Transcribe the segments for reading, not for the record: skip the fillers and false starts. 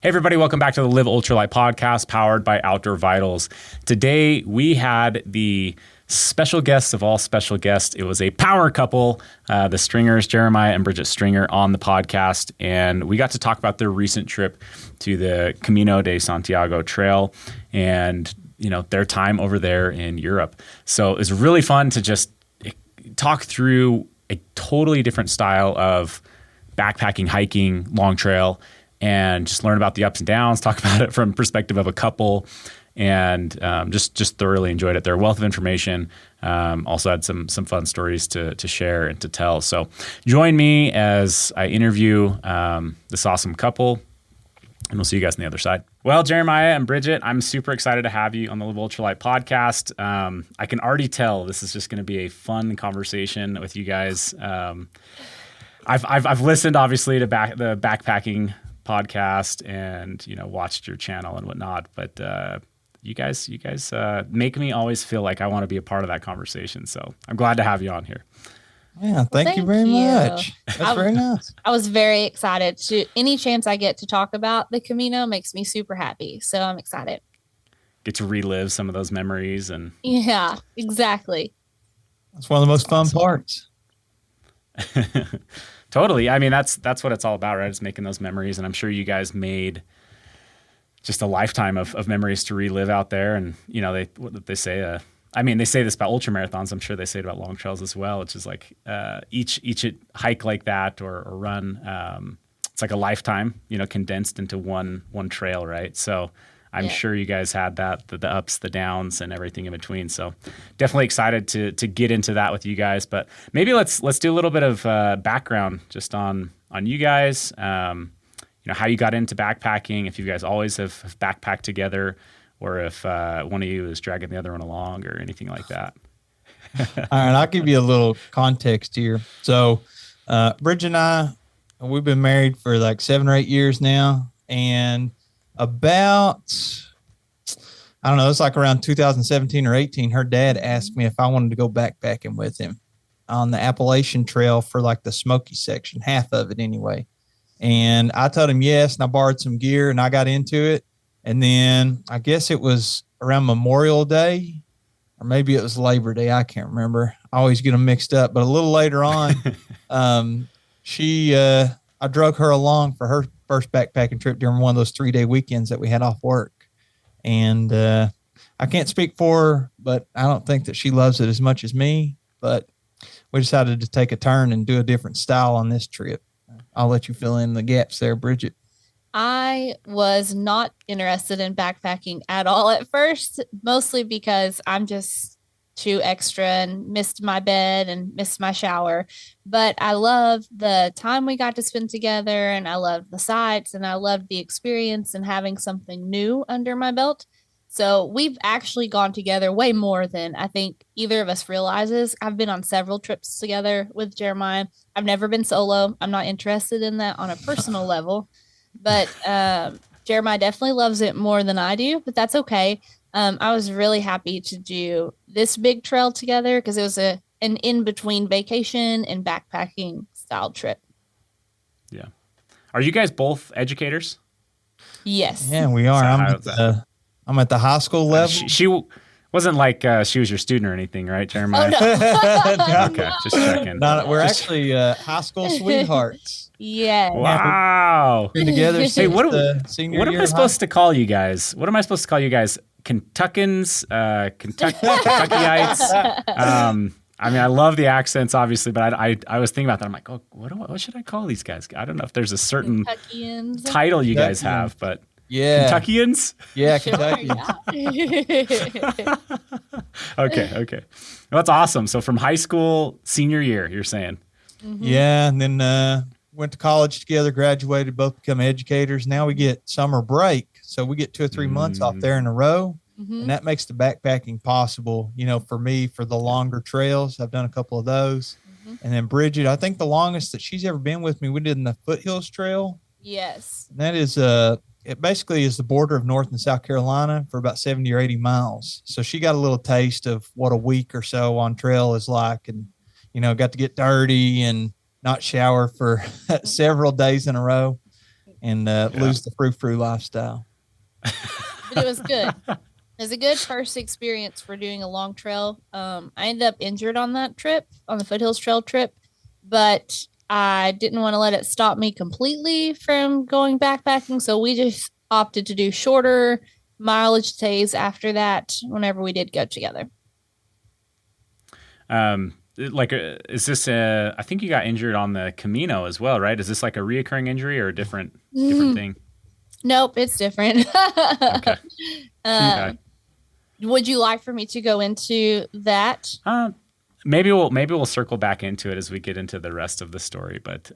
Hey everybody, welcome back to the Live Ultralight podcast powered by Outdoor Vitals. Today we had the special guests of all special guests. It was a power couple, the Stringers, Jeremiah and Bridgette Stringer, on the podcast, and we got to talk about their recent trip to the Camino de Santiago trail and, you know, their time over there in Europe. So it was really fun to just talk through a totally different style of backpacking, hiking, long trail, and just learn about the ups and downs, talk about it from perspective of a couple, and just thoroughly enjoyed it. They're a wealth of information. Also had some fun stories to share and to tell. So join me as I interview this awesome couple, and we'll see you guys on the other side. Well, Jeremiah and Bridgette, I'm super excited to have you on the Live Ultralight podcast. I can already tell this is just going to be a fun conversation with you guys. I've listened obviously to the backpacking podcast and, you know, watched your channel and whatnot, but you guys make me always feel like I want to be a part of that conversation. So I'm glad to have you on here. Yeah, thank you very much. That's very nice. I was very excited to any chance I get to talk about the Camino makes me super happy. So I'm excited. Get to relive some of those memories and yeah, exactly. That's one of the most fun parts. Totally. I mean, that's what it's all about, right? It's making those memories. And I'm sure you guys made just a lifetime of memories to relive out there. And, you know, they say, I mean, they say this about ultra marathons. I'm sure they say it about long trails as well, which is like each hike like that or run, it's like a lifetime, you know, condensed into one trail, right? So I'm sure you guys had that, the ups, the downs, and everything in between. So definitely excited to get into that with you guys. But maybe let's do a little bit of background just on you guys. You know, how you got into backpacking, if you guys always have backpacked together, or if one of you is dragging the other one along, or anything like that. All right, I'll give you a little context here. So Bridget and I, we've been married for like 7 or 8 years now, and about, I don't know, it's like around 2017 or 18, her dad asked me if I wanted to go backpacking with him on the Appalachian Trail for like the Smoky section, half of it anyway. And I told him yes, and I borrowed some gear and I got into it. And then I guess it was around Memorial Day, or maybe it was Labor Day. I can't remember. I always get them mixed up. But a little later on, I drug her along for her first backpacking trip during one of those 3-day weekends that we had off work. And I can't speak for her, but I don't think that she loves it as much as me. But we decided to take a turn and do a different style on this trip. I'll let you fill in the gaps there, Bridget. I was not interested in backpacking at all at first, mostly because I'm just too extra and missed my bed and missed my shower. But I love the time we got to spend together, and I loved the sights, and I loved the experience and having something new under my belt. So we've actually gone together way more than I think either of us realizes. I've been on several trips together with Jeremiah. I've never been solo. I'm not interested in that on a personal level, but Jeremiah definitely loves it more than I do, but that's okay. I was really happy to do this big trail together because it was an in-between vacation and backpacking style trip. Yeah. Are you guys both educators? Yes. Yeah, we are. I'm at the high school level. She wasn't like she was your student or anything, right, Jeremiah? Oh, no. Okay, just checking. We're actually high school sweethearts. Yeah. Wow. Been together since senior year. What am I supposed to call you guys? What am I supposed to call you guys? Kentuckans, Kentuckyites. I mean, I love the accents, obviously, but I was thinking about that. I'm like, oh, what should I call these guys? I don't know if there's a certain title you guys have, but yeah, Kentuckians. Yeah, sure, Kentuckians. Yeah. Okay. Well, that's awesome. So from high school, senior year, you're saying? Mm-hmm. Yeah, and then went to college together, graduated, both become educators. Now we get summer break, so we get 2 or 3 months off there in a row. Mm-hmm. And that makes the backpacking possible, you know, for me, for the longer trails. I've done a couple of those. Mm-hmm. And then Bridget, I think the longest that she's ever been with me, we did in the Foothills Trail. Yes. And that is, it basically is the border of North and South Carolina for about 70 or 80 miles. So she got a little taste of what a week or so on trail is like, and, you know, got to get dirty and not shower for several days in a row. and lose the frou-frou lifestyle. But it was good. It was a good first experience for doing a long trail. I ended up injured on that trip, on the Foothills Trail trip, but I didn't want to let it stop me completely from going backpacking. So we just opted to do shorter mileage days after that whenever we did go together. Is this I think you got injured on the Camino as well, right? Is this like a reoccurring injury or a different thing? Nope, it's different. Okay. Okay. Would you like for me to go into that? Maybe we'll circle back into it as we get into the rest of the story. But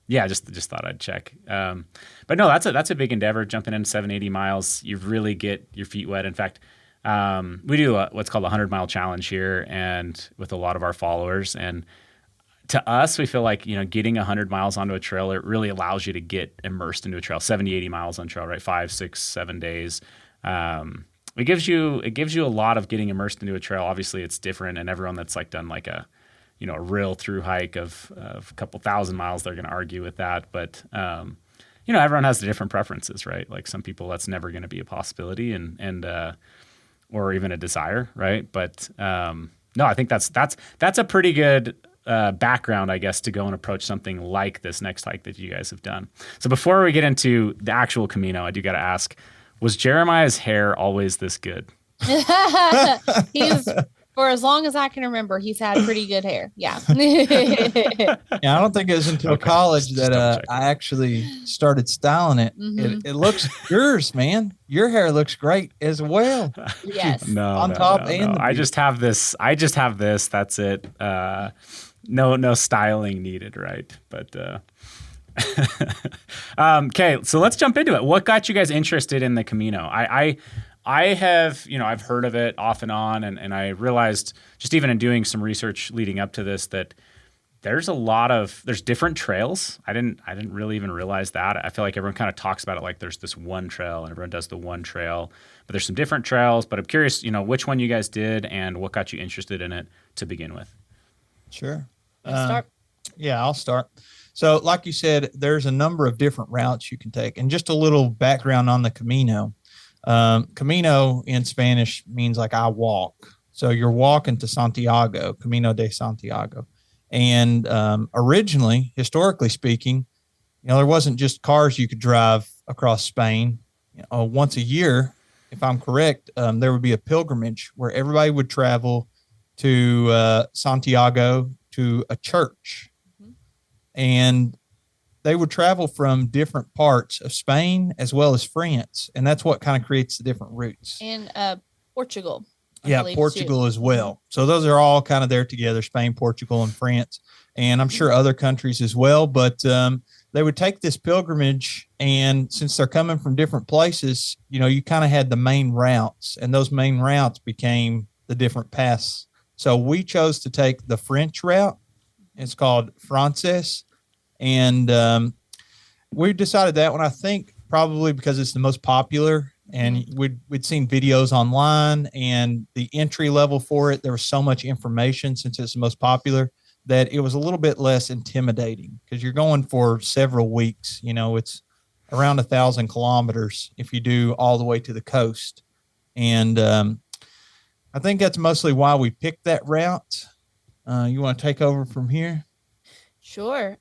yeah, just thought I'd check. But no, that's a big endeavor. Jumping in 780 miles, you really get your feet wet. In fact, we do what's called a 100-mile challenge here, and with a lot of our followers. And to us, we feel like, getting 100 miles onto a trail, it really allows you to get immersed into a trail. 70, 80 miles on trail, right? 5, 6, 7 days. It gives you a lot of getting immersed into a trail. Obviously, it's different, and everyone that's like done like a real Thru-hike of a couple thousand miles, they're going to argue with that. But everyone has the different preferences, right? Like some people, that's never going to be a possibility, and or even a desire, right? But no, I think that's a pretty good background, I guess, to go and approach something like this next hike that you guys have done. So before we get into the actual Camino, I do got to ask, was Jeremiah's hair always this good? For as long as I can remember, he's had pretty good hair. Yeah. Yeah, I don't think it was until college that I actually started styling it. Mm-hmm. It looks yours, man. Your hair looks great as well. Yes. No. I just have this. That's it. No styling needed, right? But okay, so let's jump into it. What got you guys interested in the Camino? I have, I've heard of it off and on, and I realized just even in doing some research leading up to this that there's different trails. I didn't really even realize that. I feel like everyone kind of talks about it like there's this one trail and everyone does the one trail, but there's some different trails. But I'm curious, which one you guys did and what got you interested in it to begin with. Sure. Start. Yeah, I'll start. So like you said, there's a number of different routes you can take. And just a little background on the Camino. Camino in Spanish means like I walk. So you're walking to Santiago, Camino de Santiago. And originally, historically speaking, there wasn't just cars you could drive across Spain. Once a year, if I'm correct, there would be a pilgrimage where everybody would travel to Santiago to a church. And they would travel from different parts of Spain as well as France. And that's what kind of creates the different routes. And Portugal. Yeah, Portugal as well. So those are all kind of there together, Spain, Portugal, and France. And I'm sure other countries as well. But they would take this pilgrimage. And since they're coming from different places, you kind of had the main routes. And those main routes became the different paths. So we chose to take the French route. It's called Frances. And we decided that one, I think, probably because it's the most popular, and we'd seen videos online, and the entry level for it, there was so much information since it's the most popular that it was a little bit less intimidating because you're going for several weeks. It's around 1,000 kilometers if you do all the way to the coast. And I think that's mostly why we picked that route. You want to take over from here? Sure.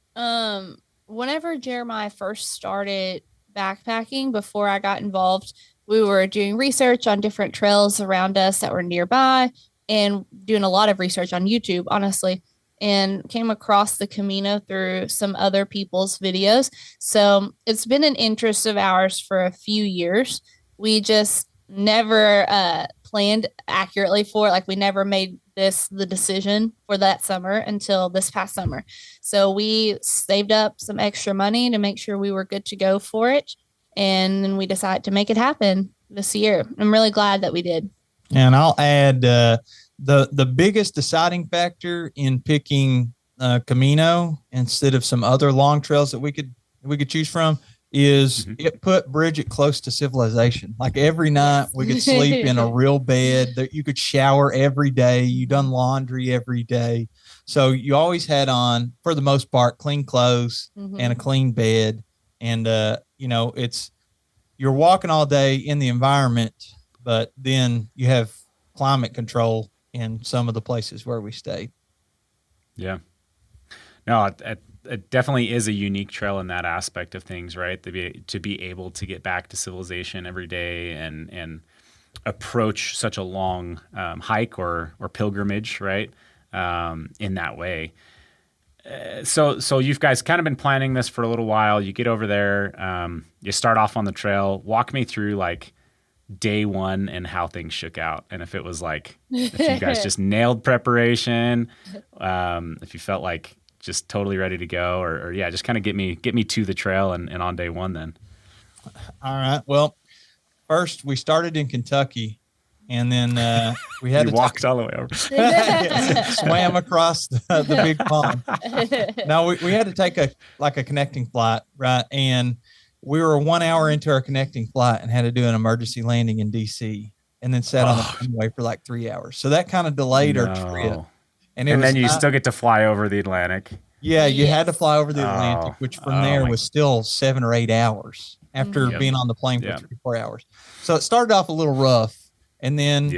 Whenever Jeremiah first started backpacking, before I got involved, we were doing research on different trails around us that were nearby and doing a lot of research on YouTube, honestly, and came across the Camino through some other people's videos. So it's been an interest of ours for a few years. We just never planned accurately for it. Like we never made the decision for that summer until this past summer. So we saved up some extra money to make sure we were good to go for it. And then we decided to make it happen this year. I'm really glad that we did. And I'll add the biggest deciding factor in picking Camino instead of some other long trails that we could choose from is it put Bridgette close to civilization. Like every night we could sleep in a real bed, that you could shower every day. You done laundry every day. So you always had on, for the most part, clean clothes and a clean bed. And, you're walking all day in the environment, but then you have climate control in some of the places where we stayed. Yeah. No, it definitely is a unique trail in that aspect of things, right? To be able to get back to civilization every day and approach such a long hike or pilgrimage, right? In that way. So you guys kind of been planning this for a little while. You get over there, you start off on the trail. Walk me through like day one and how things shook out. And if it was like, if you guys just nailed preparation, if you felt like just totally ready to go or yeah, just kind of get me to the trail and on day one then. All right. Well, first we started in Kentucky and then we had walked all the way over. Swam across the big pond. Now we had to take a connecting flight, right? And we were 1 hour into our connecting flight and had to do an emergency landing in DC and then sat on the runway for like 3 hours. So that kind of delayed our trip. And then you still get to fly over the Atlantic. Yeah, you had to fly over the Atlantic, which from there was still 7 or 8 hours after being on the plane for 3 or 4 hours. So it started off a little rough. And then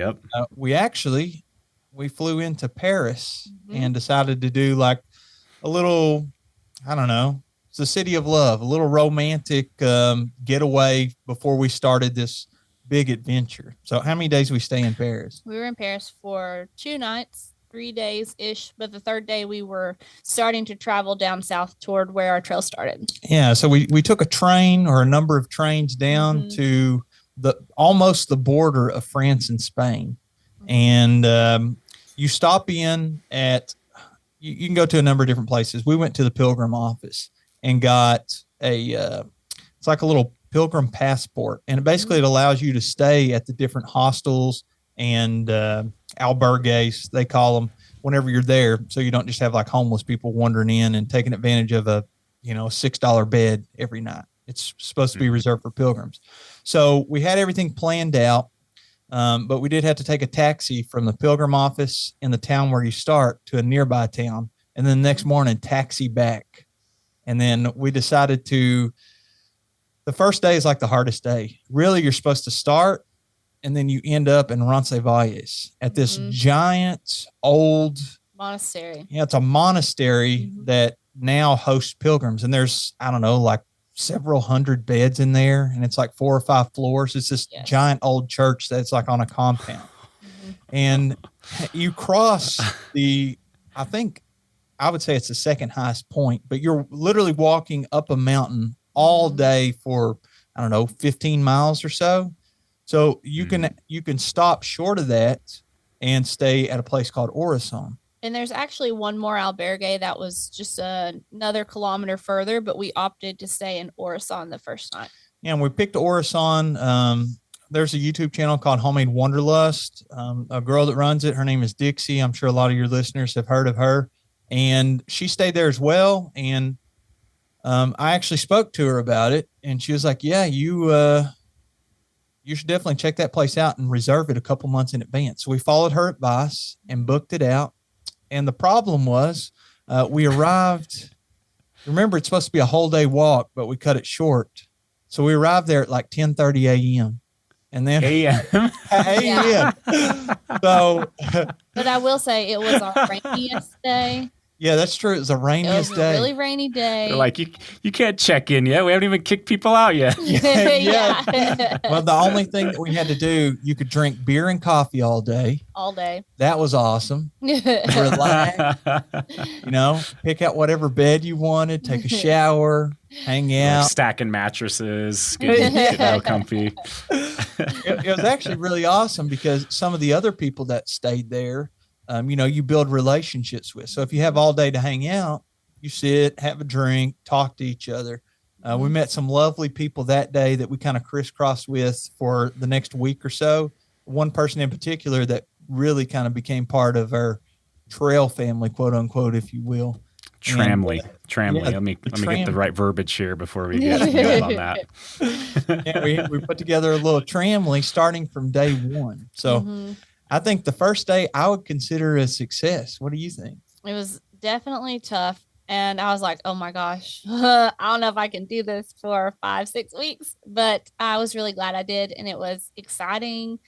we flew into Paris and decided to do like a little, I don't know, it's the city of love, a little romantic getaway before we started this big adventure. So how many days we stay in Paris? We were in Paris for 2 nights, 3 days ish. But the third day we were starting to travel down south toward where our trail started. Yeah. So we took a train or a number of trains down to almost the border of France and Spain. And you stop in at, you can go to a number of different places. We went to the Pilgrim office and got it's like a little Pilgrim passport. And basically it allows you to stay at the different hostels and albergues, they call them, whenever you're there. So you don't just have like homeless people wandering in and taking advantage of a $6 bed every night. It's supposed to be reserved for pilgrims. So we had everything planned out, but we did have to take a taxi from the Pilgrim office in the town where you start to a nearby town, and then the next morning taxi back. And then we decided the first day is like the hardest day. Really, you're supposed to start, and then you end up in Roncesvalles at this giant old monastery. Yeah, it's a monastery that now hosts pilgrims, and there's, I don't know, like several hundred beds in there, and it's like 4 or 5 floors. It's this giant old church that's like on a compound. And you cross I think I would say it's the second highest point, but you're literally walking up a mountain all day for, I don't know, 15 miles or so. So you can stop short of that and stay at a place called Orison. And there's actually one more albergue that was just another kilometer further, but we opted to stay in Orison the first night. Yeah, and we picked Orison. There's a YouTube channel called Homemade Wanderlust. A girl that runs it, her name is Dixie. I'm sure a lot of your listeners have heard of her. And she stayed there as well. And I actually spoke to her about it. And she was like, yeah, you should definitely check that place out and reserve it a couple months in advance. So we followed her advice and booked it out. And the problem was we arrived, remember, it's supposed to be a whole day walk, but we cut it short. So we arrived there at like 10:30 a.m. And then a.m. So, but I will say it was our rainiest day. Yeah, that's true. It was a rainiest day. A really rainy day. They're like, you can't check in yet. We haven't even kicked people out yet. Yeah. Well, the only thing that we had to do, you could drink beer and coffee all day. All day. That was awesome. Relax, pick out whatever bed you wanted, take a shower, hang out. Like stacking mattresses, getting real comfy. It was actually really awesome because some of the other people that stayed there, you build relationships with. So if you have all day to hang out, you sit, have a drink, talk to each other. We met some lovely people that day that we kind of crisscrossed with for the next week or so. One person in particular that really kind of became part of our trail family, quote unquote, if you will. Tramley. Yeah, let me get the right verbiage here before we get going on that. Yeah, we put together a little tramley starting from day one. So I think the first day I would consider a success. What do you think? It was definitely tough. And I was like, oh my gosh, I don't know if I can do this for 5, 6 weeks, but I was really glad I did. And it was exciting,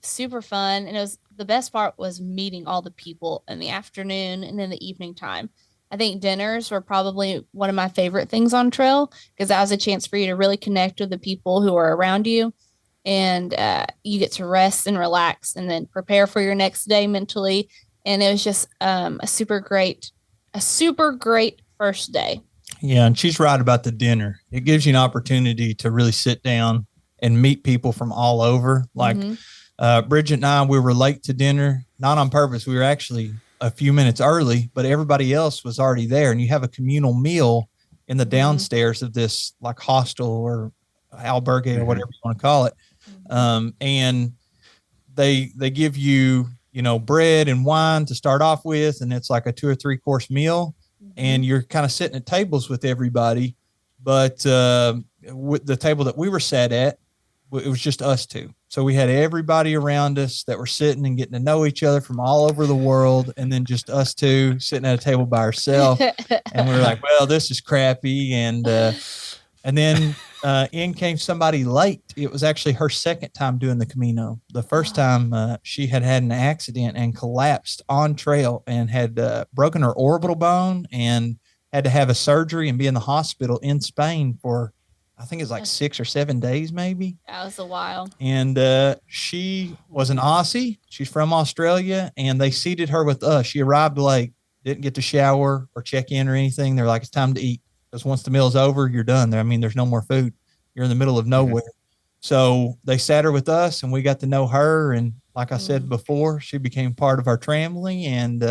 super fun. And it was the best part was meeting all the people in the afternoon and in the evening time. I think dinners were probably one of my favorite things on trail because that was a chance for you to really connect with the people who are around you. And you get to rest and relax and then prepare for your next day mentally. And it was just a super great first day. Yeah, and she's right about the dinner. It gives you an opportunity to really sit down and meet people from all over. Like Bridget and I, we were late to dinner, not on purpose. We were actually a few minutes early, but everybody else was already there. And you have a communal meal in the downstairs of this like hostel or albergue or whatever you want to call it. And they give you, you know, bread and wine to start off with. And it's like a 2 or 3 course meal. And you're kind of sitting at tables with everybody. But with the table that we were sat at, it was just us two. So we had everybody around us that were sitting and getting to know each other from all over the world. And then just us two sitting at a table by ourselves. And we were like, well, this is crappy. And then in came somebody late. It was actually her second time doing the Camino. The first time she had an accident and collapsed on trail and had broken her orbital bone and had to have a surgery and be in the hospital in Spain for, I think it's like 6 or 7 days, maybe. That was a while. And she was an Aussie. She's from Australia, and they seated her with us. She arrived late, didn't get to shower or check in or anything. They're like, it's time to eat. Because once the meal's over, you're done there. I mean, there's no more food. You're in the middle of nowhere. So they sat her with us and we got to know her. And like I said before, she became part of our family. And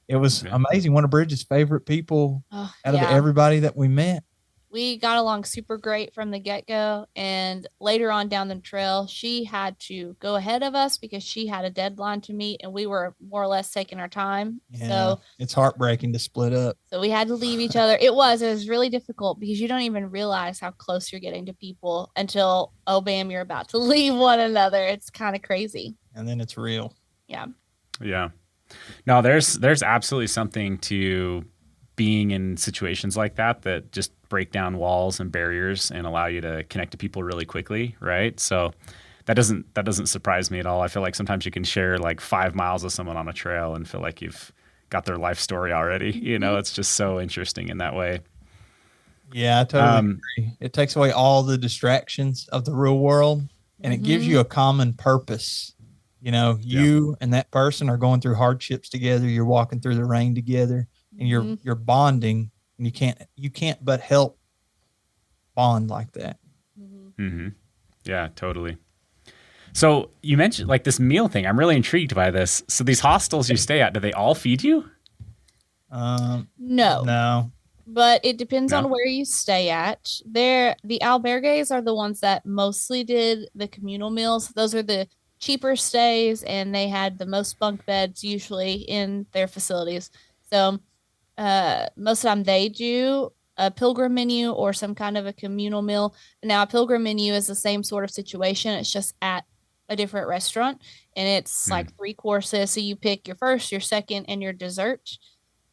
it was amazing. One of Bridget's favorite people out of everybody that we met. We got along super great from the get-go. And later on down the trail, she had to go ahead of us because she had a deadline to meet and we were more or less taking our time. Yeah, so it's heartbreaking to split up. So we had to leave each other. It was really difficult because you don't even realize how close you're getting to people until, oh, bam, you're about to leave one another. It's kind of crazy. And then it's real. Yeah. Yeah. No, there's absolutely something to being in situations like that just break down walls and barriers and allow you to connect to people really quickly, right? So that doesn't surprise me at all. I feel like sometimes you can share like 5 miles with someone on a trail and feel like you've got their life story already. You know, it's just so interesting in that way. Yeah, I totally agree. It takes away all the distractions of the real world and it gives you a common purpose. You know, you and that person are going through hardships together. You're walking through the rain together. And you're bonding, and you can't but help bond like that. Yeah, totally. So you mentioned like this meal thing. I'm really intrigued by this. So these hostels you stay at, do they all feed you? No. But it depends on where you stay at. The albergues are the ones that mostly did the communal meals. Those are the cheaper stays, and they had the most bunk beds usually in their facilities. So most of the time they do a pilgrim menu or some kind of a communal meal. Now a pilgrim menu is the same sort of situation. It's just at a different restaurant and it's like 3 courses. So you pick your first, your second, and your dessert,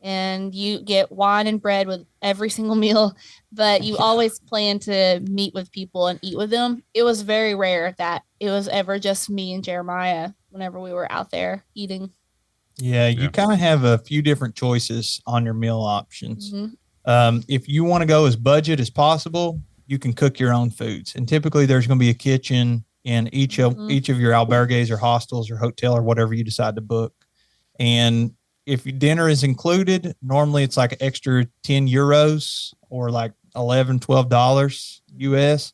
and you get wine and bread with every single meal, but you always plan to meet with people and eat with them. It was very rare that it was ever just me and Jeremiah whenever we were out there eating. Yeah, you kind of have a few different choices on your meal options. If you want to go as budget as possible, you can cook your own foods. And typically there's going to be a kitchen in each of your albergues or hostels or hotel or whatever you decide to book. And if dinner is included, normally it's like an extra 10 euros or like $11, $12 US.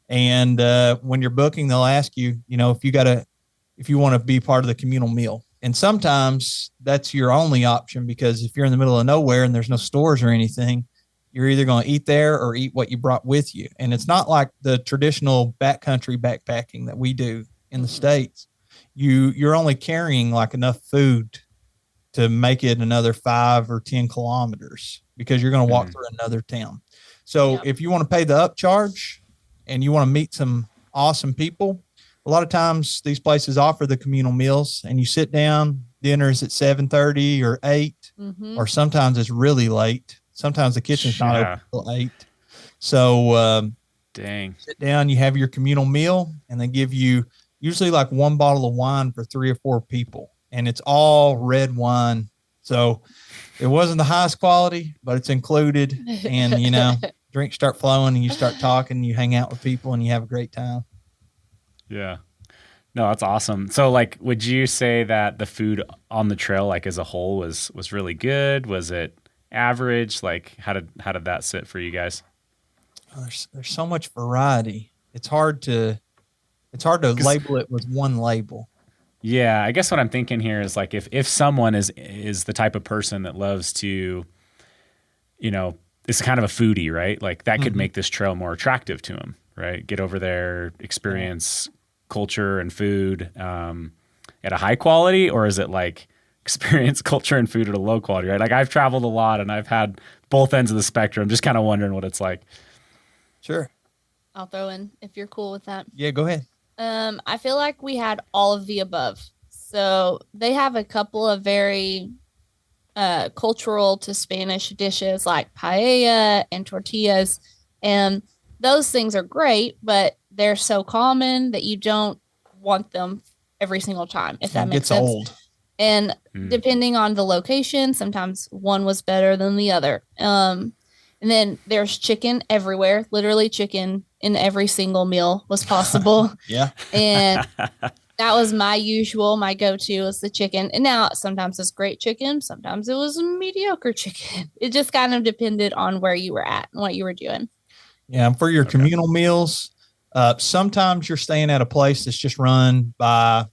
And when you're booking, they'll ask you, you know, if you want to be part of the communal meal. And sometimes that's your only option because if you're in the middle of nowhere and there's no stores or anything, you're either going to eat there or eat what you brought with you. And it's not like the traditional backcountry backpacking that we do in the States. You're only carrying like enough food to make it another 5 or 10 kilometers because you're going to walk through another town. So if you want to pay the upcharge and you want to meet some awesome people, a lot of times these places offer the communal meals and you sit down dinner's at 7:30 or 8, Mm-hmm. or sometimes it's really late. Sometimes the kitchen's not Yeah. open until 8. So Dang. sit down, you have your communal meal, and they give you usually like one bottle of wine for 3 or 4 people, and it's all red wine. So it wasn't the highest quality, but it's included. And, you know, drinks start flowing and you start talking, you hang out with people and you have a great time. Yeah. No, that's awesome. So like, would you say that the food on the trail, like as a whole, was really good? Was it average? Like how did that sit for you guys? There's so much variety. It's hard to label it with one label. Yeah, I guess what I'm thinking here is like if someone is the type of person that loves to, you know, is kind of a foodie, right? Like that could make this trail more attractive to them, right? Get over there, experience culture and food at a high quality, or is it like experience culture and food at a low quality, right? Like I've traveled a lot and I've had both ends of the spectrum. Just kind of wondering what it's like. Sure. I'll throw in if you're cool with that. Yeah, go ahead. I feel like we had all of the above. So they have a couple of very cultural to Spanish dishes like paella and tortillas. And those things are great, but they're so common that you don't want them every single time, if that makes sense. Old. And depending on the location, sometimes one was better than the other. And then there's chicken everywhere, literally chicken in every single meal was possible. Yeah. And that was my go-to was the chicken. And now sometimes it's great chicken. Sometimes it was mediocre chicken. It just kind of depended on where you were at and what you were doing. Yeah. And for your communal meals, sometimes you're staying at a place that's just run by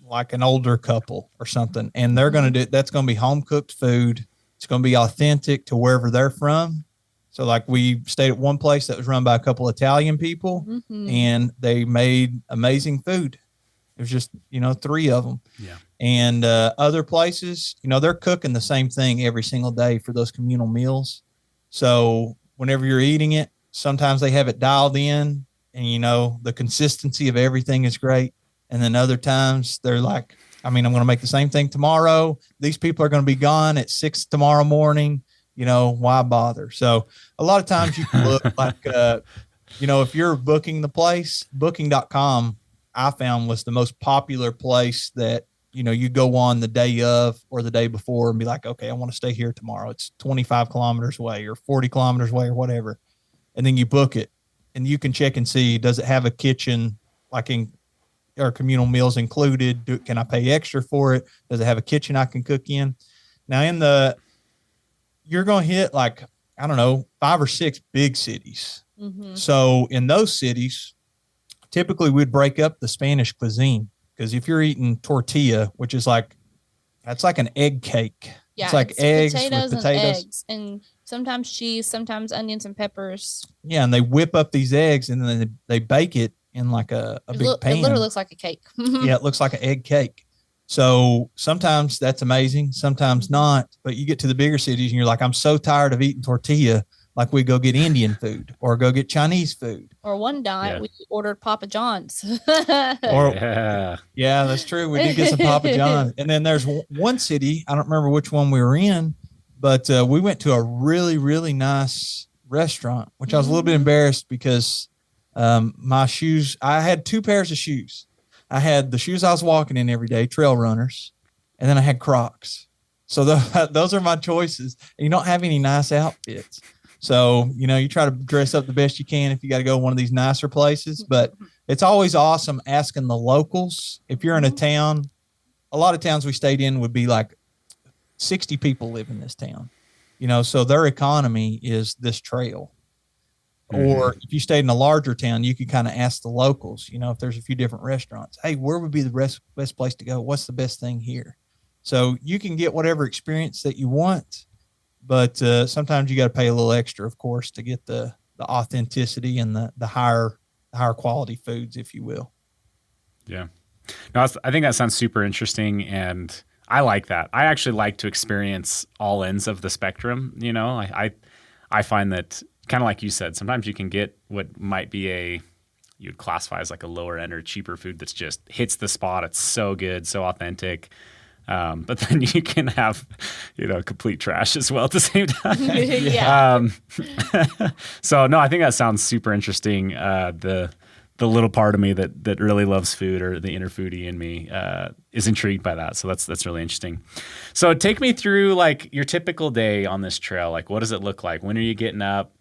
like an older couple or something. And they're going to that's going to be home cooked food. It's going to be authentic to wherever they're from. So like we stayed at one place that was run by a couple Italian people and they made amazing food. It was just, 3 of them. Yeah. And other places, they're cooking the same thing every single day for those communal meals. So whenever you're eating it, sometimes they have it dialed in and, the consistency of everything is great. And then other times they're like, I'm going to make the same thing tomorrow. These people are going to be gone at 6 tomorrow morning. Why bother? So a lot of times you can look like, if you're booking the place, booking.com, I found was the most popular place that, you go on the day of or the day before and be like, okay, I want to stay here tomorrow. It's 25 kilometers away or 40 kilometers away or whatever. And then you book it and you can check and see, does it have a kitchen like or communal meals included? Can I pay extra for it? Does it have a kitchen I can cook in? Now you're going to hit like, I don't know, 5 or 6 big cities. Mm-hmm. So in those cities, typically we'd break up the Spanish cuisine because if you're eating tortilla, which is that's like an egg cake. Yeah, it's like eggs potatoes with potatoes. And eggs and sometimes cheese, sometimes onions and peppers. Yeah, and they whip up these eggs and then they bake it in like a big pan. It literally looks like a cake. Yeah, it looks like an egg cake. So sometimes that's amazing, sometimes not. But you get to the bigger cities and you're like, I'm so tired of eating tortilla. Like we go get Indian food or go get Chinese food. Or one night we ordered Papa John's. Yeah, that's true. We did get some Papa John's. And then there's one city, I don't remember which one we were in, but we went to a really, really nice restaurant, which I was a little bit embarrassed because my shoes, I had 2 pairs of shoes. I had the shoes I was walking in every day, trail runners, and then I had Crocs. So those are my choices. And you don't have any nice outfits. So, you try to dress up the best you can if you got to go to one of these nicer places. But it's always awesome asking the locals. If you're in a town, a lot of towns we stayed in would be like 60 people live in this town. So their economy is this trail. Or if you stayed in a larger town, you could kind of ask the locals, if there's a few different restaurants, hey, where would be the best place to go? What's the best thing here? So you can get whatever experience that you want, but sometimes you got to pay a little extra, of course, to get the authenticity and the higher quality foods, if you will. Yeah. No, I think that sounds super interesting, and I like that. I actually like to experience all ends of the spectrum. I find that, kind of like you said, sometimes you can get what might be you'd classify as like a lower end or cheaper food that's just hits the spot. It's so good, so authentic. But then you can have, complete trash as well at the same time. Yeah. So no, I think that sounds super interesting. The little part of me that really loves food, or the inner foodie in me, is intrigued by that. So that's really interesting. So take me through like your typical day on this trail. Like, what does it look like? When are you getting up?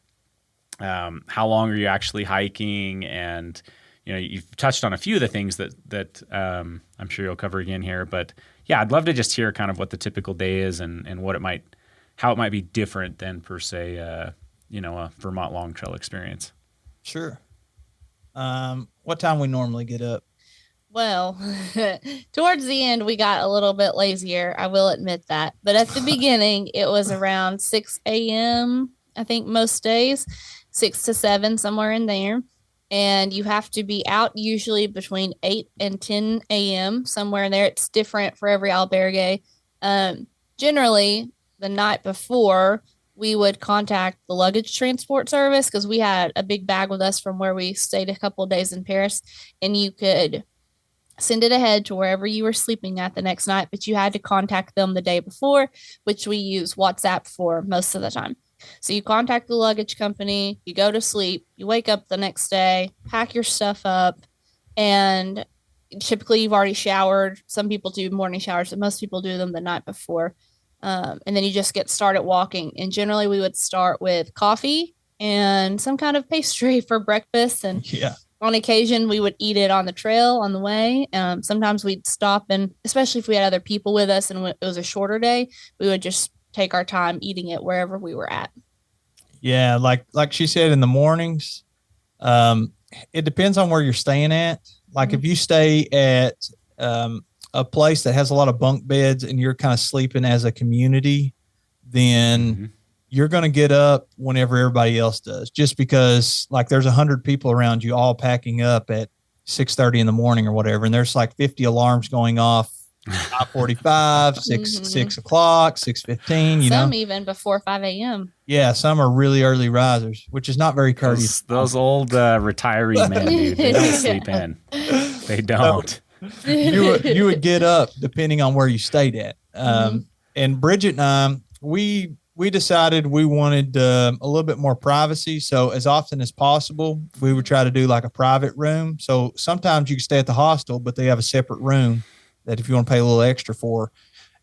How long are you actually hiking? And you've touched on a few of the things that I'm sure you'll cover again here. But yeah, I'd love to just hear kind of what the typical day is and how it might be different than per se, a Vermont long trail experience. Sure. What time we normally get up? Well, towards the end, we got a little bit lazier. I will admit that. But at the beginning, it was around 6 a.m., I think most days, 6 to 7, somewhere in there. And you have to be out usually between 8 and 10 a.m., somewhere in there. It's different for every albergue. Generally, the night before, we would contact the luggage transport service because we had a big bag with us from where we stayed a couple of days in Paris, and you could send it ahead to wherever you were sleeping at the next night, but you had to contact them the day before, which we use WhatsApp for most of the time. So you contact the luggage company, you go to sleep, you wake up the next day, pack your stuff up, and typically you've already showered. Some people do morning showers, but most people do them the night before. And then you just get started walking. And generally we would start with coffee and some kind of pastry for breakfast. And on occasion we would eat it on the trail on the way. Sometimes we'd stop, and especially if we had other people with us and it was a shorter day, we would just take our time eating it wherever we were at. Yeah. Like she said, in the mornings, it depends on where you're staying at. Like if you stay at, a place that has a lot of bunk beds and you're kind of sleeping as a community, then you're going to get up whenever everybody else does, just because like there's 100 people around you all packing up at 6:30 in the morning or whatever. And there's like 50 alarms going off, 5:45, 6 o'clock, 6:15, some even before 5 a.m. Yeah. Some are really early risers, which is not very courteous. Those old retiree men, dude, they don't sleep in. They don't. You would get up depending on where you stayed at. And Bridgette and I, we decided we wanted a little bit more privacy. So as often as possible, we would try to do like a private room. So sometimes you can stay at the hostel, but they have a separate room that if you want to pay a little extra for.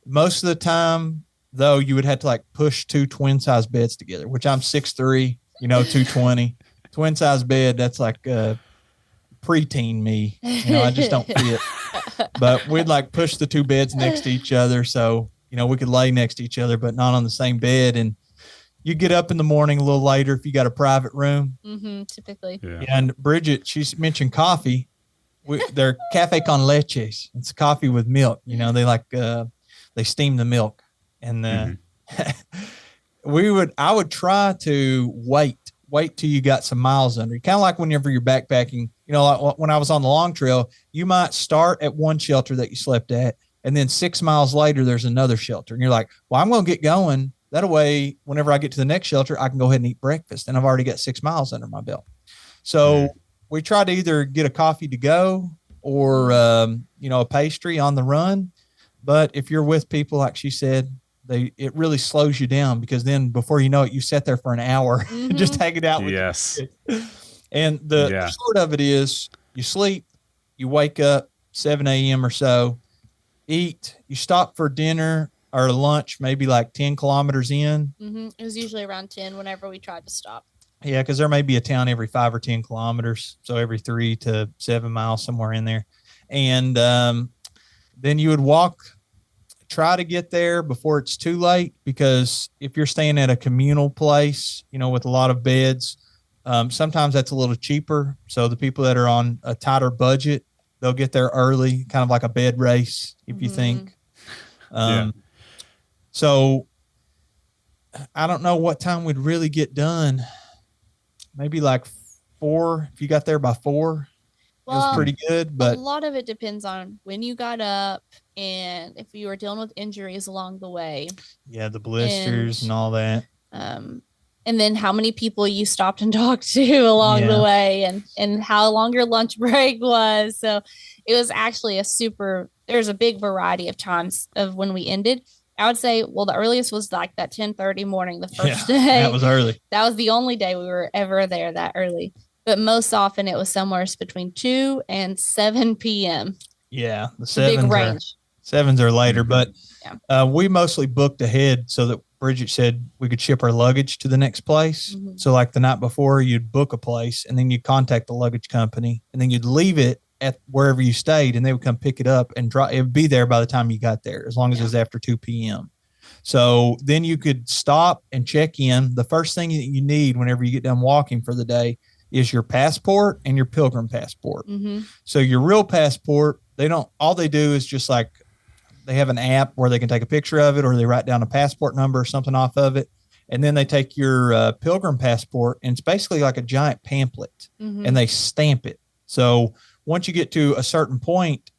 Most of the time, though, you would have to like push 2 twin size beds together, which I'm 6'3", 220. Twin size bed, that's like preteen me, I just don't fit. But we'd like push the 2 beds next to each other, so we could lay next to each other but not on the same bed. And you get up in the morning a little later if you got a private room. Typically. And Bridgette, she's mentioned coffee. They're cafe con leches. It's coffee with milk. They steam the milk. And I would try to wait till you got some miles under you. Kind of like whenever you're backpacking, like when I was on the long trail, you might start at one shelter that you slept at, and then 6 miles later, there's another shelter. And you're like, well, I'm going to get going. That way, whenever I get to the next shelter, I can go ahead and eat breakfast. And I've already got 6 miles under my belt. So we try to either get a coffee to go or, a pastry on the run. But if you're with people, like she said, it really slows you down, because then before you know it, you sat there for an hour just hanging out with you. And the short of it is, you sleep, you wake up 7 a.m. or so, eat, you stop for dinner or lunch, maybe like 10 kilometers in. It was usually around 10 whenever we tried to stop. Yeah, because there may be a town every 5 or 10 kilometers, so every 3 to 7 miles, somewhere in there. And then you would walk, try to get there before it's too late, because if you're staying at a communal place, with a lot of beds, sometimes that's a little cheaper. So the people that are on a tighter budget, they'll get there early, kind of like a bed race, if you think. So I don't know what time we'd really get done. Maybe like 4, if you got there by 4. Well, it was pretty good, but a lot of it depends on when you got up and if you were dealing with injuries along the way. Yeah, the blisters and all that. And then how many people you stopped and talked to along the way, and how long your lunch break was. So it was actually a super there's a big variety of times of when we ended. I would say, well, the earliest was like that 10:30 morning, the first day. That was early. That was the only day we were ever there that early. But most often it was somewhere between 2 and 7 p.m. Yeah. The big range. Sevens are later, but Yeah. we mostly booked ahead so that Bridgette said we could ship our luggage to the next place. Mm-hmm. So like the night before, you'd book a place and then you'd contact the luggage company and then you'd leave it at wherever you stayed and they would come pick it up and drop. It would be there by the time you got there, as long as it was after 2 p.m. So then you could stop and check in. The first thing that you need whenever you get done walking for the day is your passport and your pilgrim passport. Mm-hmm. So your real passport, all they do is just like, they have an app where they can take a picture of it or they write down a passport number or something off of it. And then they take your pilgrim passport and it's basically like a giant pamphlet and they stamp it. So once you get to a certain point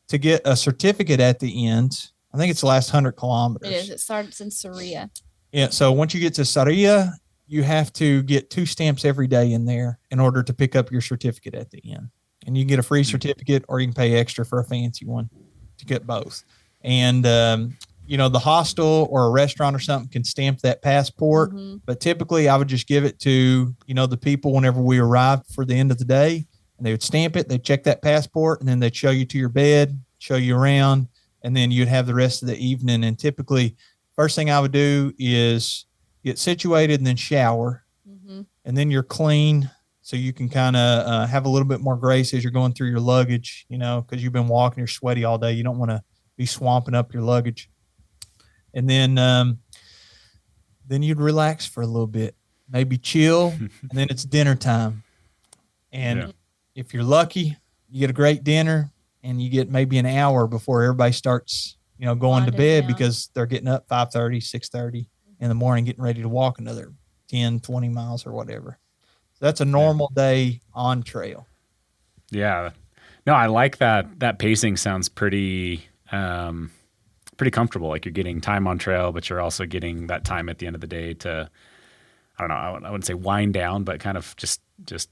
to get a certificate at the end, I think it's the last 100 kilometers. It is. It starts in Saria. Yeah. So once you get to Saria, you have to get 2 stamps every day in there in order to pick up your certificate at the end. And you get a free certificate or you can pay extra for a fancy one to get both. And, the hostel or a restaurant or something can stamp that passport. Mm-hmm. But typically I would just give it to, the people whenever we arrived for the end of the day. And they would stamp it. They'd check that passport and then they'd show you to your bed, show you around. And then you'd have the rest of the evening. And typically, first thing I would do is get situated and then shower. Mm-hmm. And then you're clean. So you can kind of have a little bit more grace as you're going through your luggage, because you've been walking, you're sweaty all day. You don't want to be swamping up your luggage. And then you'd relax for a little bit, maybe chill. And then it's dinner time. And if you're lucky, you get a great dinner and you get maybe an hour before everybody starts, going to bed because they're getting up 5:30, 6:30 in the morning, getting ready to walk another 10, 20 miles or whatever. So that's a normal day on trail. Yeah. No, I like that. That pacing sounds pretty comfortable. Like you're getting time on trail, but you're also getting that time at the end of the day to, I don't know, I wouldn't say wind down, but kind of just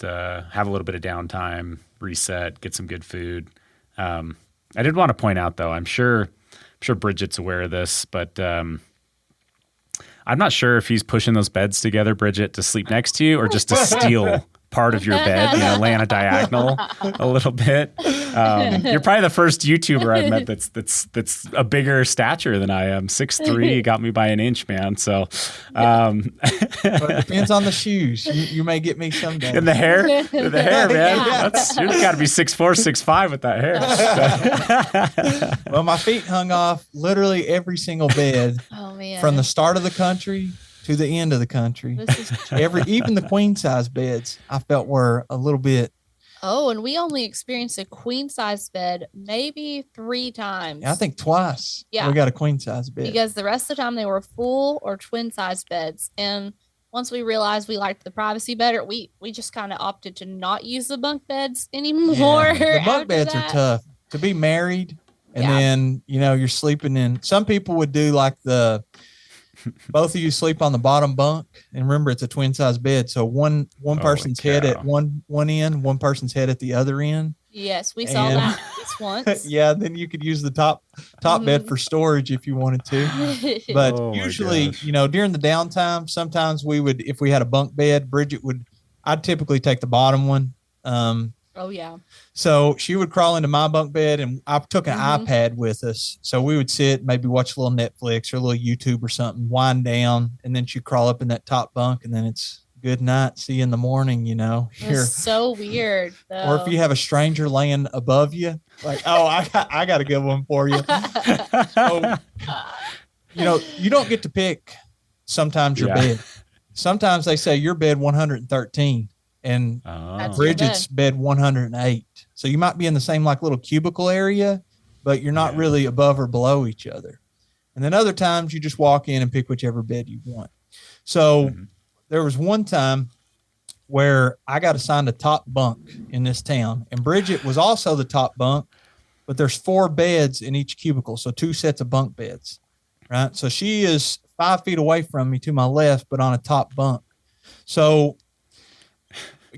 have a little bit of downtime, reset, get some good food. I did want to point out though, I'm sure Bridgette's aware of this, but I'm not sure if he's pushing those beds together, Bridgette, to sleep next to you or just to steal part of your bed, lay on a diagonal a little bit. You're probably the first YouTuber I've met that's a bigger stature than I am. 6'3", got me by an inch, man. So, but it depends on the shoes. You may get me someday. And the hair, man. You got to be 6'4", 6'5" with that hair. Well, my feet hung off literally every single bed from the start of the country to the end of the country. Even the queen size beds I felt were a little bit. Oh, and we only experienced a queen size bed maybe 3 times. Yeah, I think twice. Yeah, we got a queen size bed because the rest of the time they were full or twin size beds. And once we realized we liked the privacy better, we just kind of opted to not use the bunk beds anymore. Yeah, the bunk beds are tough to be married, and then you're sleeping in. Some people would do like both of you sleep on the bottom bunk, and remember it's a twin size bed. So one person's head at one end, one person's head at the other end. Yes, we saw that once. Yeah, then you could use the top bed for storage if you wanted to. But usually, during the downtime, sometimes we would, if we had a bunk bed, I'd typically take the bottom one. Oh yeah. So she would crawl into my bunk bed, and I took an iPad with us. So we would sit, maybe watch a little Netflix or a little YouTube or something, wind down, and then she'd crawl up in that top bunk, and then it's good night, see you in the morning. It's so weird though. Or if you have a stranger laying above you, like, oh, I got a good one for you. So, you don't get to pick sometimes your bed. Sometimes they say your bed 113. And Bridgette's bed 108. So you might be in the same like little cubicle area, but you're not really above or below each other. And then other times you just walk in and pick whichever bed you want. So there was one time where I got assigned a top bunk in this town, and Bridgette was also the top bunk, but there's 4 beds in each cubicle. So 2 sets of bunk beds, right? So she is 5 feet away from me to my left, but on a top bunk. So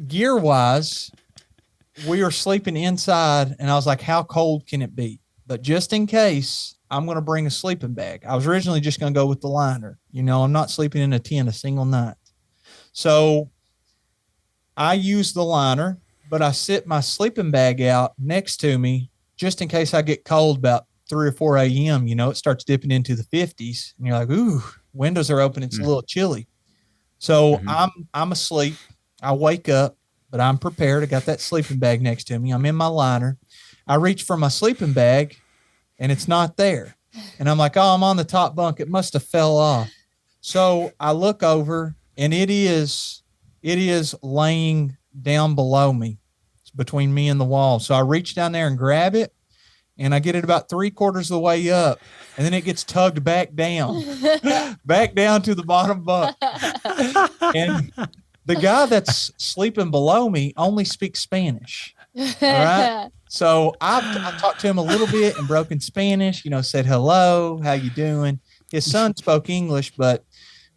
gear wise, we were sleeping inside, and I was like, how cold can it be? but just in case, I'm going to bring a sleeping bag. I was originally just going to go with the liner. I'm not sleeping in a tent a single night. So I use the liner, but I sit my sleeping bag out next to me just in case I get cold about 3 or 4 a.m. It starts dipping into the 50s, and you're like, ooh, windows are open. It's a little chilly. So I'm asleep. I wake up, but I'm prepared. I got that sleeping bag next to me. I'm in my liner. I reach for my sleeping bag, and it's not there. And I'm like, oh, I'm on the top bunk. It must have fell off. So I look over, and it is laying down below me. It's between me and the wall. So I reach down there and grab it, and I get it about 3/4 of the way up, and then it gets tugged back down to the bottom bunk. And the guy that's sleeping below me only speaks Spanish. All right. So I talked to him a little bit in broken Spanish, said, hello, how you doing? His son spoke English, but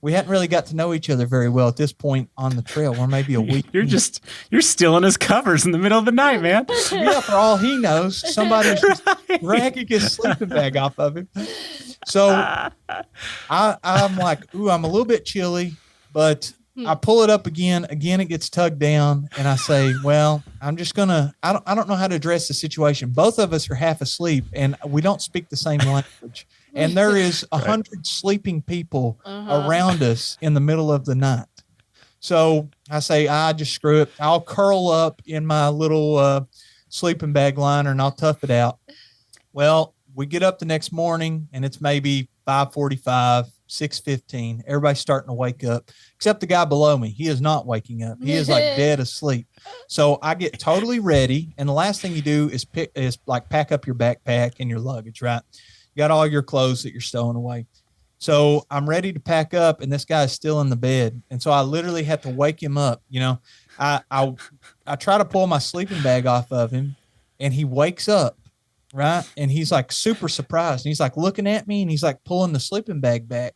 we hadn't really got to know each other very well at this point on the trail, or maybe a week. You're stealing his covers in the middle of the night, man. Yeah, for all he knows, somebody's just dragging his sleeping bag off of him. So I'm like, ooh, I'm a little bit chilly, but I pull it up again. Again, it gets tugged down, and I say, well, I'm just going to, I don't know how to address the situation. Both of us are half asleep, and we don't speak the same language. And there is 100 sleeping people around us in the middle of the night. So I say, just screw it. I'll curl up in my little sleeping bag liner, and I'll tough it out. Well, we get up the next morning, and it's maybe 5:45, 6:15. Everybody's starting to wake up, except the guy below me. He is not waking up. He is like dead asleep. So I get totally ready, and the last thing you do is pack up your backpack and your luggage, right? You got all your clothes that you're stowing away. So I'm ready to pack up, and this guy's still in the bed, and so I literally have to wake him up. I try to pull my sleeping bag off of him, and he wakes up. Right. And he's like super surprised. And he's like looking at me, and he's like pulling the sleeping bag back.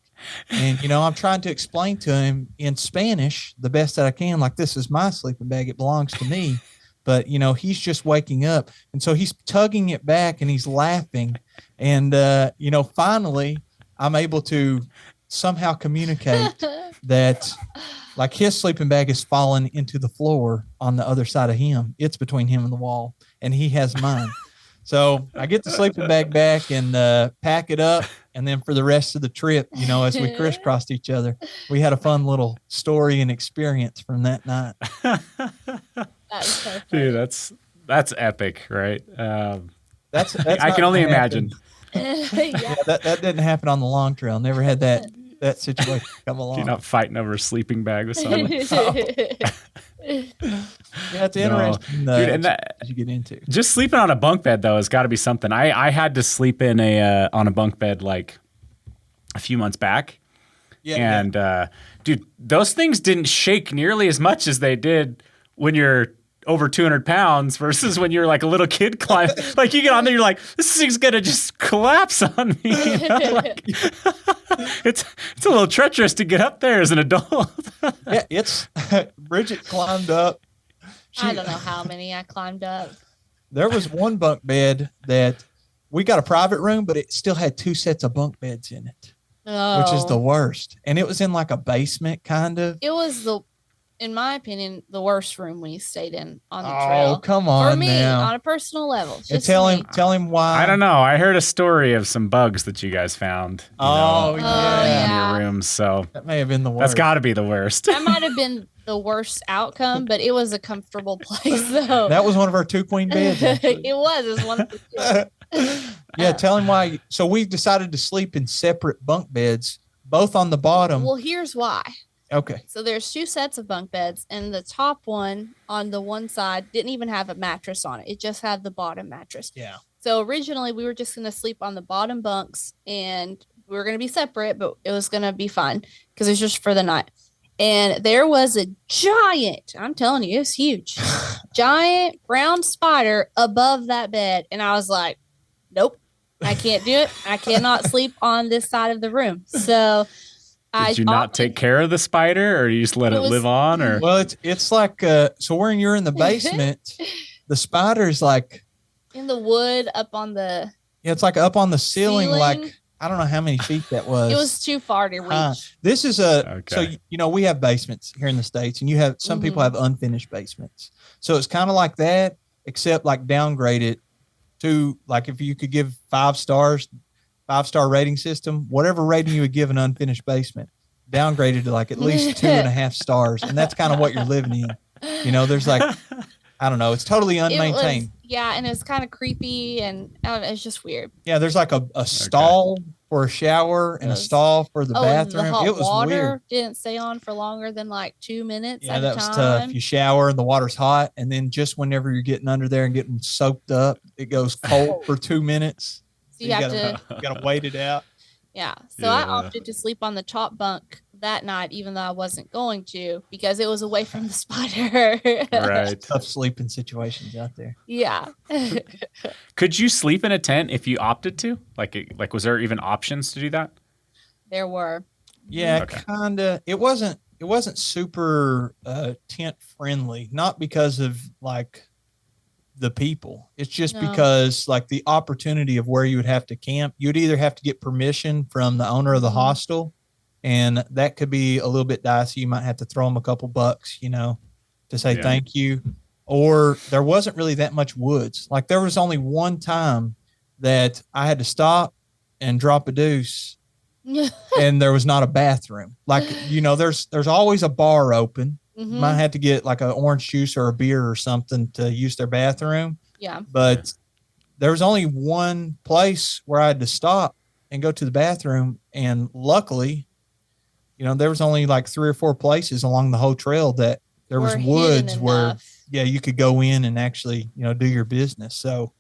And, I'm trying to explain to him in Spanish the best that I can. Like, this is my sleeping bag. It belongs to me. But, he's just waking up. And so he's tugging it back, and he's laughing. And, finally I'm able to somehow communicate that like his sleeping bag is falling into the floor on the other side of him. It's between him and the wall, and he has mine. So I get the sleeping bag back and pack it up. And then for the rest of the trip, as we crisscrossed each other, we had a fun little story and experience from that night. That's so funny. Dude, that's epic, right? That's I can only imagine. Yeah, that didn't happen on the long trail. Never had that situation come along. You're not fighting over a sleeping bag with someone. Yeah, it's interesting. Dude, and that, as you get into just sleeping on a bunk bed though has got to be something. I had to sleep in on a bunk bed like a few months back, dude, those things didn't shake nearly as much as they did when you're over 200 pounds versus when you're like a little kid climbing. Like you get on there, you're like, this thing's gonna just collapse on me. Like, it's a little treacherous to get up there as an adult. Yeah, it's Bridgette climbed up. I don't know how many I climbed up. There was one bunk bed that we got a private room, but it still had 2 sets of bunk beds in it, which is the worst. And it was in like a basement kind of. It was in my opinion, the worst room we stayed in on the trail. Oh, come on. For me, now. on a personal level. Tell him why. I don't know. I heard a story of some bugs that you guys found. Yeah. In your rooms. So that may have been the worst. That's got to be the worst. That might have been the worst outcome, but it was a comfortable place, though. That was one of our 2 queen beds. It was one of the 2. Yeah, tell him why. So we decided to sleep in separate bunk beds, both on the bottom. Well, here's why. Okay. So there's 2 sets of bunk beds, and the top one on the one side didn't even have a mattress on it. It just had the bottom mattress. Yeah. So originally we were just going to sleep on the bottom bunks, and we were going to be separate, but it was going to be fun because it was just for the night. And there was a giant, I'm telling you, it was huge, giant brown spider above that bed. And I was like, nope, I can't do it. I cannot sleep on this side of the room. So Did you not take care of the spider, or you just let it live on? Or well, it's like so when you're in the basement, the spider's like in the wood up on the Yeah, it's like up on the ceiling. Ceiling? Like, I don't know how many feet that was. It was too far to reach. This is Okay. so, we have basements here in the States, and you have some people have unfinished basements. So it's kind of like that, except like downgraded to, like, if you could give 5 stars, 5-star rating system, whatever rating you would give an unfinished basement, downgraded to like at least 2.5 stars. And that's kind of what you're living in. There's like, I don't know, it's totally unmaintained. And it was kind of creepy, and I don't know, it's just weird. Yeah, there's like a stall for a shower and a stall for the bathroom. And the hot it was water weird. Didn't stay on for longer than like 2 minutes. Yeah, that was tough. You shower and the water's hot, and then just whenever you're getting under there and getting soaked up, it goes cold for 2 minutes. So you have gotta wait it out. Yeah. So I opted to sleep on the top bunk that night, even though I wasn't going to, because it was away from the spider. Right. Tough sleeping situations out there. Yeah. Could you sleep in a tent if you opted to? Like, was there even options to do that? There were. Yeah, kinda. It wasn't super tent friendly, not because of like the people. It's just because like the opportunity of where you would have to camp, you'd either have to get permission from the owner of the hostel, and that could be a little bit dicey. You might have to throw them a couple bucks, to say thank you. Or there wasn't really that much woods. Like, there was only one time that I had to stop and drop a deuce and there was not a bathroom. Like, there's always a bar open. Mm-hmm. Might have to get like an orange juice or a beer or something to use their bathroom. Yeah. But there was only one place where I had to stop and go to the bathroom. And luckily, there was only like 3 or 4 places along the whole trail that there was woods where, you could go in and actually, do your business. So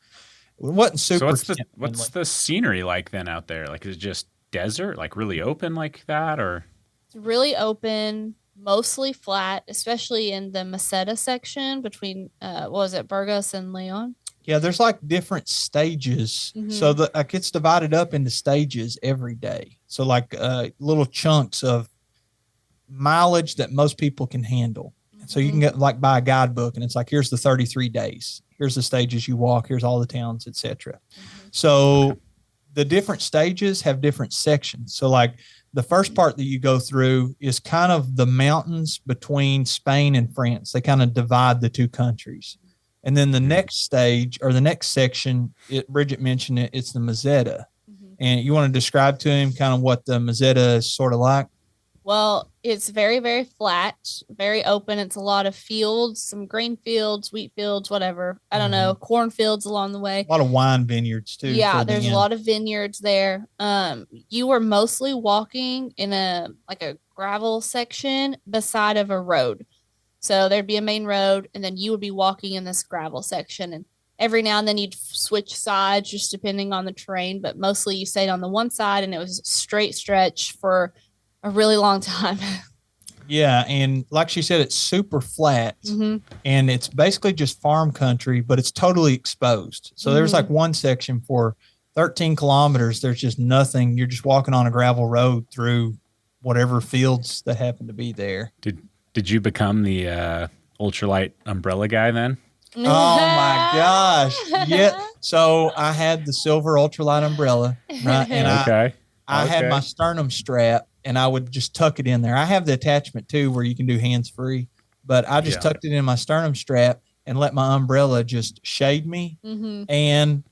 it wasn't super. So what's the scenery like then out there? Like, is it just desert, like really open like that, or? It's really open. Mostly flat, especially in the Meseta section between Burgos and Leon. Yeah, there's like different stages. Mm-hmm. So it's divided up into stages every day. So like little chunks of mileage that most people can handle. Mm-hmm. So you can get like buy a guidebook, and it's like, here's the 33 days. Here's the stages you walk. Here's all the towns, etc. Mm-hmm. So the different stages have different sections. So like, the first part that you go through is kind of the mountains between Spain and France. They kind of divide the two countries. And then the next stage, or the next section, Bridgette mentioned it, it's the Meseta. Mm-hmm. And you want to describe to him kind of what the Meseta is sort of like? Well, it's very, very flat, very open. It's a lot of fields, some grain fields, wheat fields, whatever. I don't know, cornfields along the way. A lot of wine vineyards too. Yeah, there's a lot of vineyards there. You were mostly walking in a gravel section beside of a road. So there'd be a main road, and then you would be walking in this gravel section. And every now and then you'd switch sides, just depending on the terrain. But mostly you stayed on the one side, and it was a straight stretch for a really long time. Yeah. And like she said, it's super flat, and it's basically just farm country, but it's totally exposed. So there's like one section for 13 kilometers. There's just nothing. You're just walking on a gravel road through whatever fields that happen to be there. Did you become the ultralight umbrella guy then? Oh my gosh. Yeah. So I had the silver ultralight umbrella, right? And I had my sternum strap, and I would just tuck it in there. I have the attachment too where you can do hands free, but I just tucked it in my sternum strap and let my umbrella just shade me. Mm-hmm. And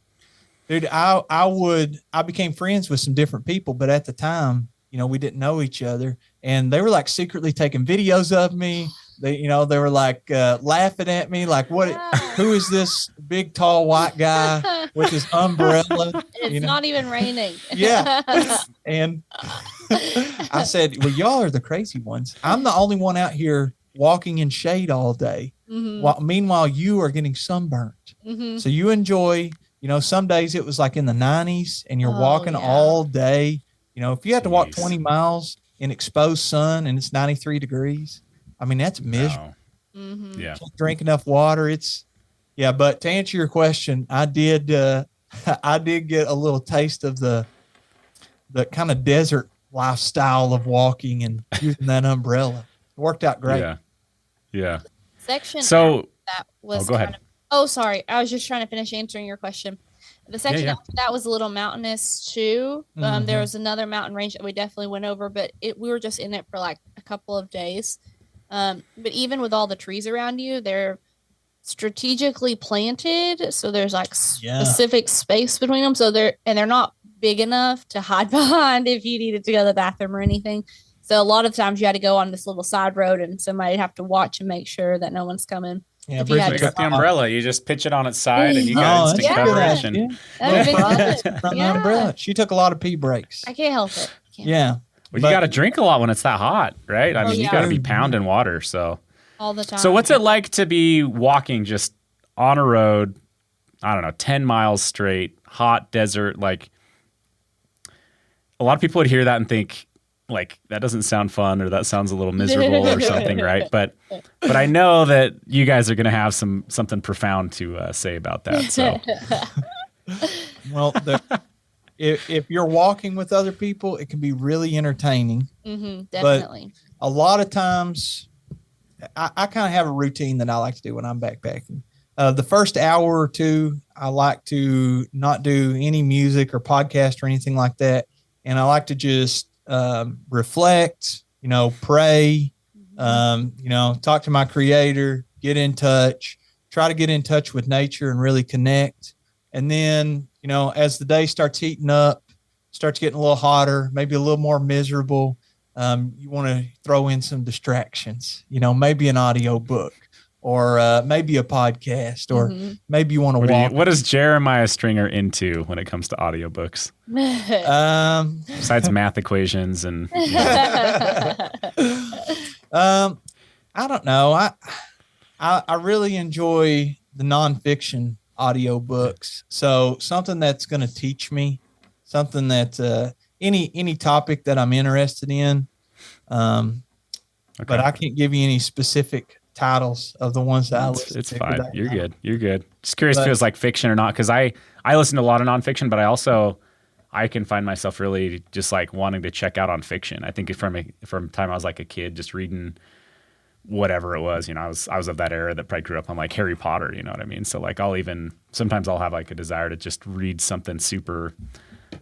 dude, I became friends with some different people, but at the time, we didn't know each other, and they were like secretly taking videos of me. They were like laughing at me, like, who is this big, tall, white guy with his umbrella? It's not even raining. Yeah. And I said, well, y'all are the crazy ones. I'm the only one out here walking in shade all day. Mm-hmm. Meanwhile, you are getting sunburnt. Mm-hmm. So you enjoy, some days it was like in the 90s, and you're walking all day. If you have to walk 20 miles in exposed sun and it's 93 degrees, I mean, that's miserable. Oh. Mm-hmm. Yeah. Can't drink enough water. But to answer your question, I did get a little taste of the kind of desert lifestyle of walking and using that umbrella. It worked out great. Yeah. Yeah. Section so that was go ahead. sorry. I was just trying to finish answering your question. The section Yeah. after that was a little mountainous too. There was another mountain range that we definitely went over, but we were just in it for like a couple of days. But even with all the trees around you, they're strategically planted, so there's like specific space between them. So they're not big enough to hide behind if you needed to go to the bathroom or anything. So a lot of times you had to go on this little side road, and somebody'd have to watch and make sure that no one's coming. Yeah, If you had You to got the umbrella. You just pitch it on its side, and you got instant that's a good coverage. idea. And That'd have been good. From the Yeah. umbrella. She took a lot of pee breaks. I can't help it. Yeah. well, you got to drink a lot when it's that hot, right? I mean, you yeah. got to be pounding water. So, All the time. so what's it like to be walking just on a road? I don't know, 10 miles straight, hot desert. Like, a lot of people would hear that and think, like, that doesn't sound fun, or that sounds a little miserable or something, right? But I know that you guys are going to have something profound to say about that. So Well, if you're walking with other people, it can be really entertaining. Definitely. But a lot of times, I kind of have a routine that I like to do when I'm backpacking. The first hour or two, I like to not do any music or podcast or anything like that. And I like to just reflect, pray, talk to my creator, get in touch, try to get in touch with nature and really connect. And then, as the day starts heating up, starts getting a little hotter, maybe a little more miserable, you want to throw in some distractions, maybe an audio book, or maybe a podcast, or maybe you want to walk. what is Jeremiah Stringer into when it comes to audiobooks? Besides math equations and I don't know. I really enjoy the nonfiction audiobooks. So something that's going to teach me, something that any topic that I'm interested in. But I can't give you any specific titles of the ones that I listen to. It's fine. You're good. You're good. Just curious if it was like fiction or not, because I listen to a lot of nonfiction, but I can find myself really just like wanting to check out on fiction. I think from the time I was like a kid, just reading whatever it was, I was of that era that probably grew up on like Harry Potter, you know what I mean? So like sometimes I'll have like a desire to just read something super,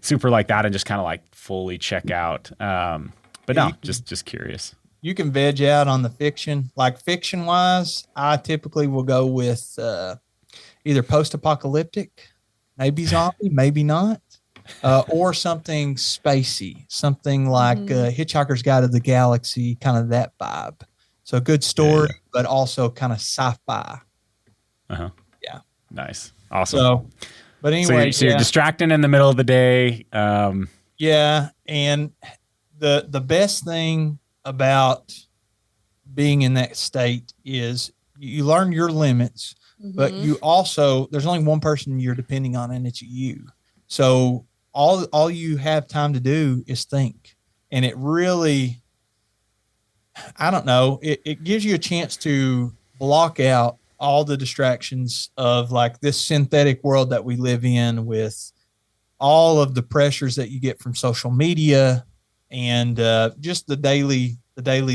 super like that and just kind of like fully check out. But no, just curious. You can veg out on the fiction. Like fiction wise, I typically will go with either post-apocalyptic, maybe zombie, maybe not, or something spacey, something like Hitchhiker's Guide to the Galaxy, kind of that vibe. So good story, but also kind of sci-fi. Uh-huh. Yeah. Nice. Awesome. So, but anyway, so you're distracting in the middle of the day. Yeah. And the best thing about being in that state is you learn your limits, but you also, there's only one person you're depending on, and it's you. So all you have time to do is think. And it really, I don't know, it gives you a chance to block out all the distractions of like this synthetic world that we live in, with all of the pressures that you get from social media and just the daily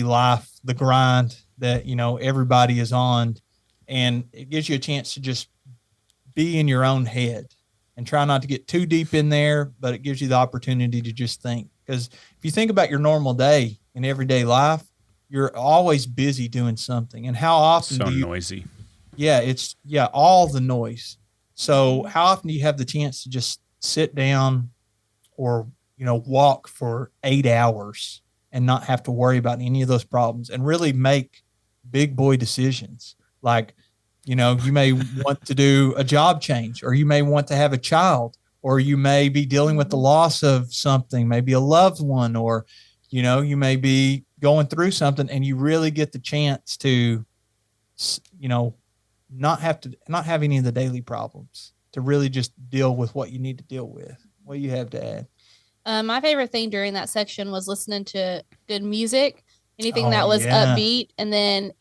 life, the grind that, everybody is on. And it gives you a chance to just be in your own head and try not to get too deep in there, but it gives you the opportunity to just think. Because if you think about your normal day in everyday life, you're always busy doing something. And how often noisy. Yeah, all the noise. So how often do you have the chance to just sit down or, walk for 8 hours and not have to worry about any of those problems and really make big boy decisions? Like, you may want to do a job change, or you may want to have a child, or you may be dealing with the loss of something, maybe a loved one, or, you may be going through something, and you really get the chance to, not have any of the daily problems, to really just deal with what you need to deal with. What do you have to add? My favorite thing during that section was listening to good music, anything that was upbeat. And then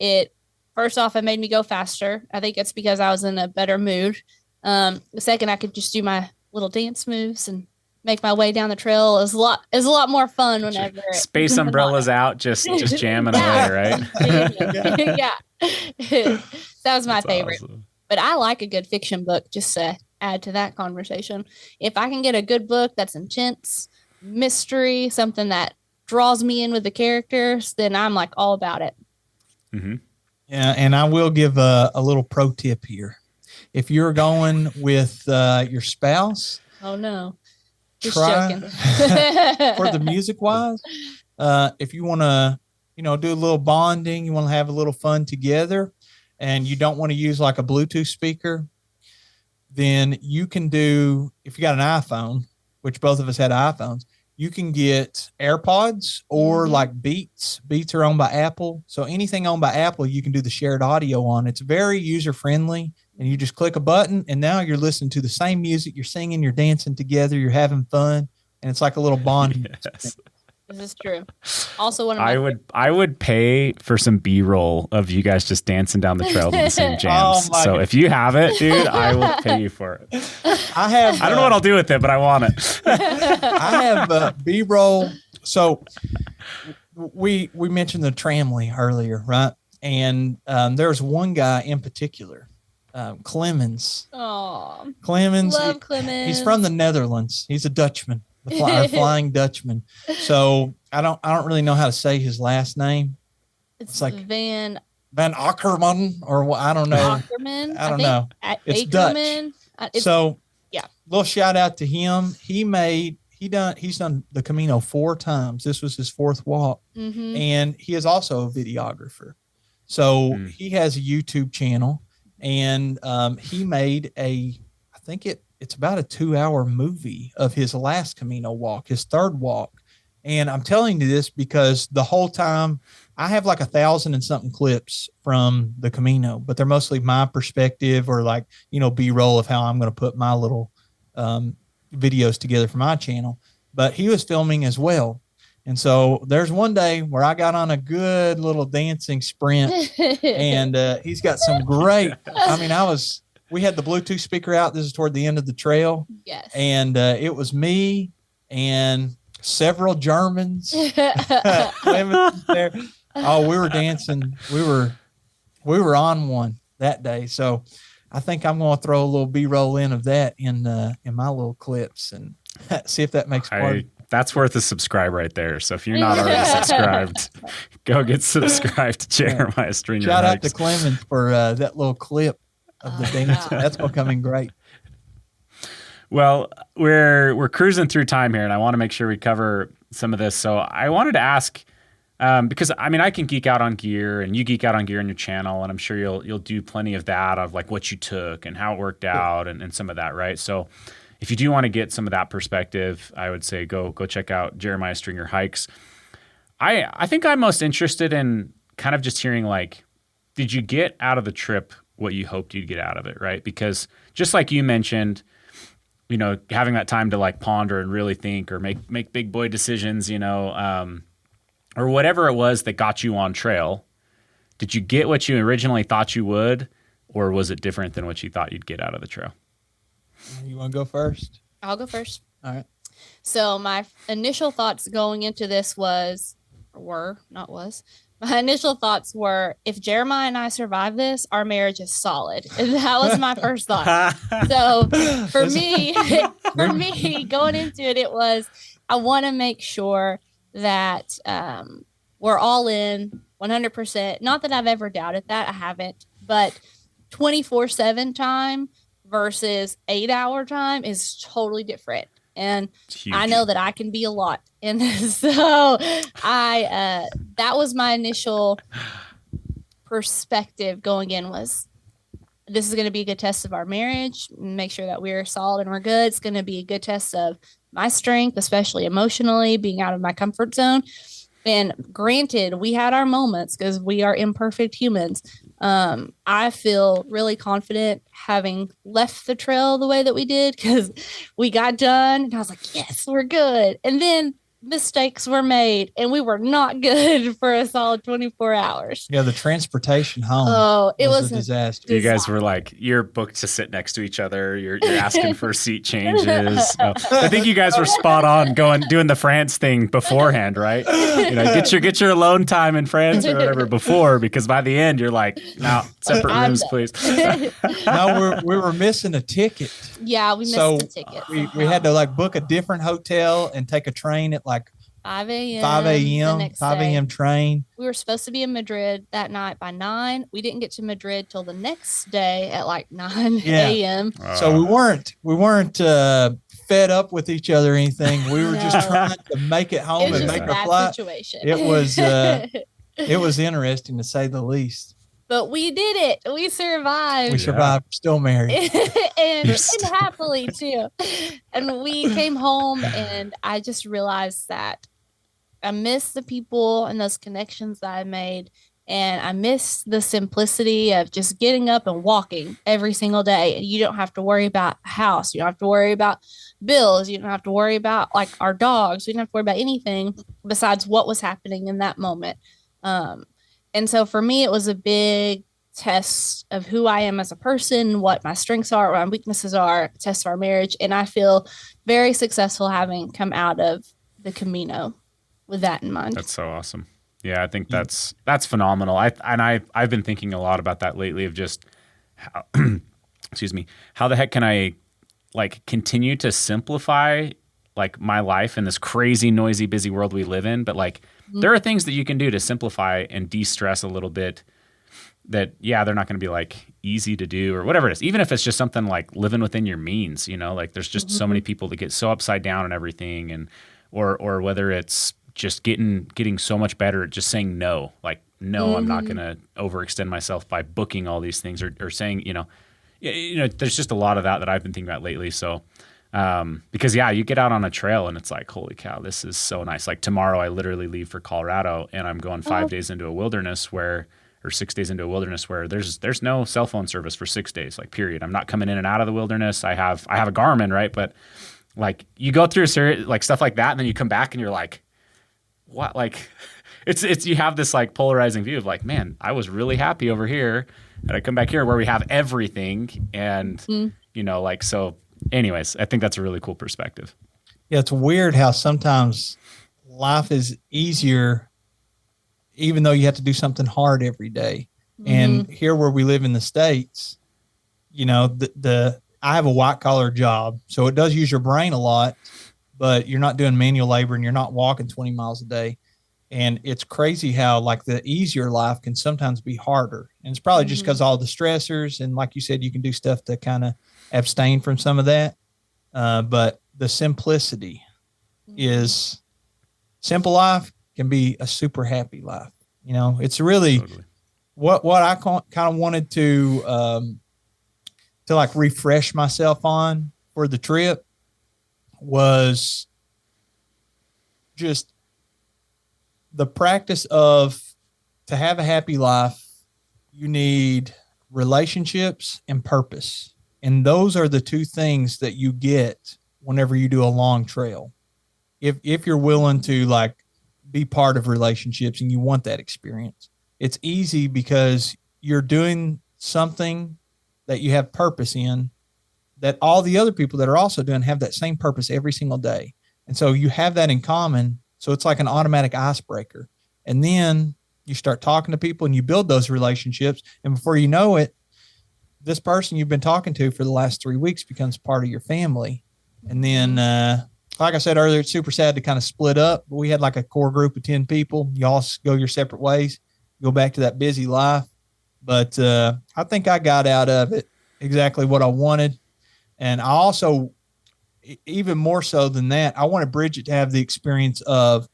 first off, it made me go faster. I think it's because I was in a better mood. The second, I could just do my little dance moves and make my way down the trail. Is a lot more fun whenever space umbrellas out, just jamming away, right? Yeah. That was my favorite. Awesome. But I like a good fiction book just to add to that conversation. If I can get a good book that's intense, mystery, something that draws me in with the characters, then I'm like all about it. Mm-hmm. Yeah, and I will give a little pro tip here. If you're going with your spouse, oh no, just try joking. for the music wise. If you want to, do a little bonding, you want to have a little fun together, and you don't want to use like a Bluetooth speaker, then you can do, if you got an iPhone, which both of us had iPhones, you can get AirPods or like Beats. Beats are owned by Apple. So anything owned by Apple, you can do the shared audio on. It's very user friendly, and you just click a button and now you're listening to the same music. You're singing, you're dancing together, you're having fun. And it's like a little bonding. Yes. This is true. Also, one of my I would pay for some B-roll of you guys just dancing down the trail to the same jams. So if you have it, dude, I will pay you for it. I don't know what I'll do with it, but I want it. I have B-roll. So we mentioned the Tramley earlier, right? And there's one guy in particular, Clemens. Oh, Clemens. love Clemens. He's from the Netherlands. He's a Dutchman. The Flying Dutchman. So I don't really know how to say his last name. It's like Van Ackerman, or I don't know. Ackerman. I don't know. It's Ackerman. Dutch. So yeah, little shout out to him. He's done the Camino 4 times. This was his 4th walk, and he is also a videographer. So he has a YouTube channel, and he made it's about a 2-hour movie of his last Camino walk, his 3rd walk. And I'm telling you this because the whole time I have like 1,000 and something clips from the Camino, but they're mostly my perspective or like, B-roll of how I'm going to put my little videos together for my channel. But he was filming as well. And so there's one day where I got on a good little dancing sprint, and he's got some great, we had the Bluetooth speaker out. This is toward the end of the trail. Yes. And it was me and several Germans. Women there. Oh, we were dancing. We were on one that day. So I think I'm going to throw a little B-roll in of that in my little clips and see if that makes part. That's worth a subscribe right there. So if you're not already subscribed, go get subscribed to Jeremiah Stringer. Shout out to Clemens for that little clip of the dance. That's going to come in great. Well, we're cruising through time here, and I want to make sure we cover some of this. So I wanted to ask, because I can geek out on gear, and you geek out on gear on your channel, and I'm sure you'll do plenty of that of like what you took and how it worked out and some of that, right? So if you do want to get some of that perspective, I would say go check out Jeremiah Stringer Hikes. I think I'm most interested in kind of just hearing like, did you get out of the trip what you hoped you'd get out of it, right? Because just like you mentioned, having that time to like ponder and really think or make big boy decisions, or whatever it was that got you on trail, did you get what you originally thought you would, or was it different than what you thought you'd get out of the trail? You want to go first? I'll go first. All right. So my initial thoughts going into this my initial thoughts were, if Jeremiah and I survive this, our marriage is solid. And that was my first thought. So for me, going into it, it was, I want to make sure that we're all in 100%. Not that I've ever doubted that. I haven't. But 24/7 time versus 8-hour time is totally different. And I know that I can be a lot. And so that was my initial perspective going in, was this is going to be a good test of our marriage, make sure that we're solid and we're good. It's going to be a good test of my strength, especially emotionally, being out of my comfort zone. And granted, we had our moments because we are imperfect humans. I feel really confident having left the trail the way that we did, because we got done and I was like, yes, we're good. And then mistakes were made, and we were not good for a solid 24 hours. Yeah, the transportation home. Oh, it was a disaster. You guys were like, you're booked to sit next to each other. You're asking for seat changes. No, I think you guys were spot on doing the France thing beforehand, right? Get your alone time in France or whatever before, because by the end you're like, no, separate rooms, please. No, we were missing a ticket. Yeah, we missed a ticket. We had to like book a different hotel and take a train at like 5 a.m. 5 a.m. train. We were supposed to be in Madrid that night by 9. We didn't get to Madrid till the next day at like 9 a.m. So we weren't fed up with each other or anything. We were just trying to make it home and make our flight. Situation. It was interesting to say the least. But we did it. We survived. We survived. We're still married. and happily too. And we came home, and I just realized that I miss the people and those connections that I made. And I miss the simplicity of just getting up and walking every single day. You don't have to worry about a house. You don't have to worry about bills. You don't have to worry about like our dogs. We don't have to worry about anything besides what was happening in that moment. And so for me, it was a big test of who I am as a person, what my strengths are, what my weaknesses are, a test of our marriage. And I feel very successful having come out of the Camino with that in mind. That's so awesome. Yeah, I think that's phenomenal. I've been thinking a lot about that lately, of just how, how the heck can I like continue to simplify like my life in this crazy, noisy, busy world we live in, but like there are things that you can do to simplify and de-stress a little bit that, yeah, they're not going to be like easy to do or whatever it is. Even if it's just something like living within your means, like there's just so many people that get so upside down and everything, and or whether it's just getting so much better at just saying no, like, no, I'm not going to overextend myself by booking all these things or saying, there's just a lot of that I've been thinking about lately. So, because you get out on a trail and it's like, holy cow, this is so nice. Like tomorrow I literally leave for Colorado, and I'm going 5 days into a wilderness or 6 days into a wilderness where there's no cell phone service for 6 days, like period. I'm not coming in and out of the wilderness. I have a Garmin, right? But like you go through like stuff like that, and then you come back and you're like, what? Like it's you have this like polarizing view of like, man, I was really happy over here, and I come back here where we have everything, and like, so anyways, I think that's a really cool perspective. Yeah, it's weird how sometimes life is easier even though you have to do something hard every day. And here where we live in the States, I have a white collar job, so it does use your brain a lot, but you're not doing manual labor and you're not walking 20 miles a day. And it's crazy how like the easier life can sometimes be harder. And it's probably just because all the stressors, and like you said, you can do stuff to kind of abstain from some of that. But the simplicity is simple life can be a super happy life. It's really what I kind of wanted to like refresh myself on for the trip was just the practice of, to have a happy life, you need relationships and purpose. And those are the two things that you get whenever you do a long trail. If you're willing to like be part of relationships and you want that experience, it's easy because you're doing something that you have purpose in, that all the other people that are also doing have that same purpose every single day. And so you have that in common. So it's like an automatic icebreaker. And then you start talking to people and you build those relationships. And before you know it, this person you've been talking to for the last 3 weeks becomes part of your family. And then, like I said earlier, it's super sad to kind of split up. But we had like a core group of 10 people. You all go your separate ways, go back to that busy life. But I think I got out of it exactly what I wanted. And I also, even more so than that, I wanted Bridgette to have the experience of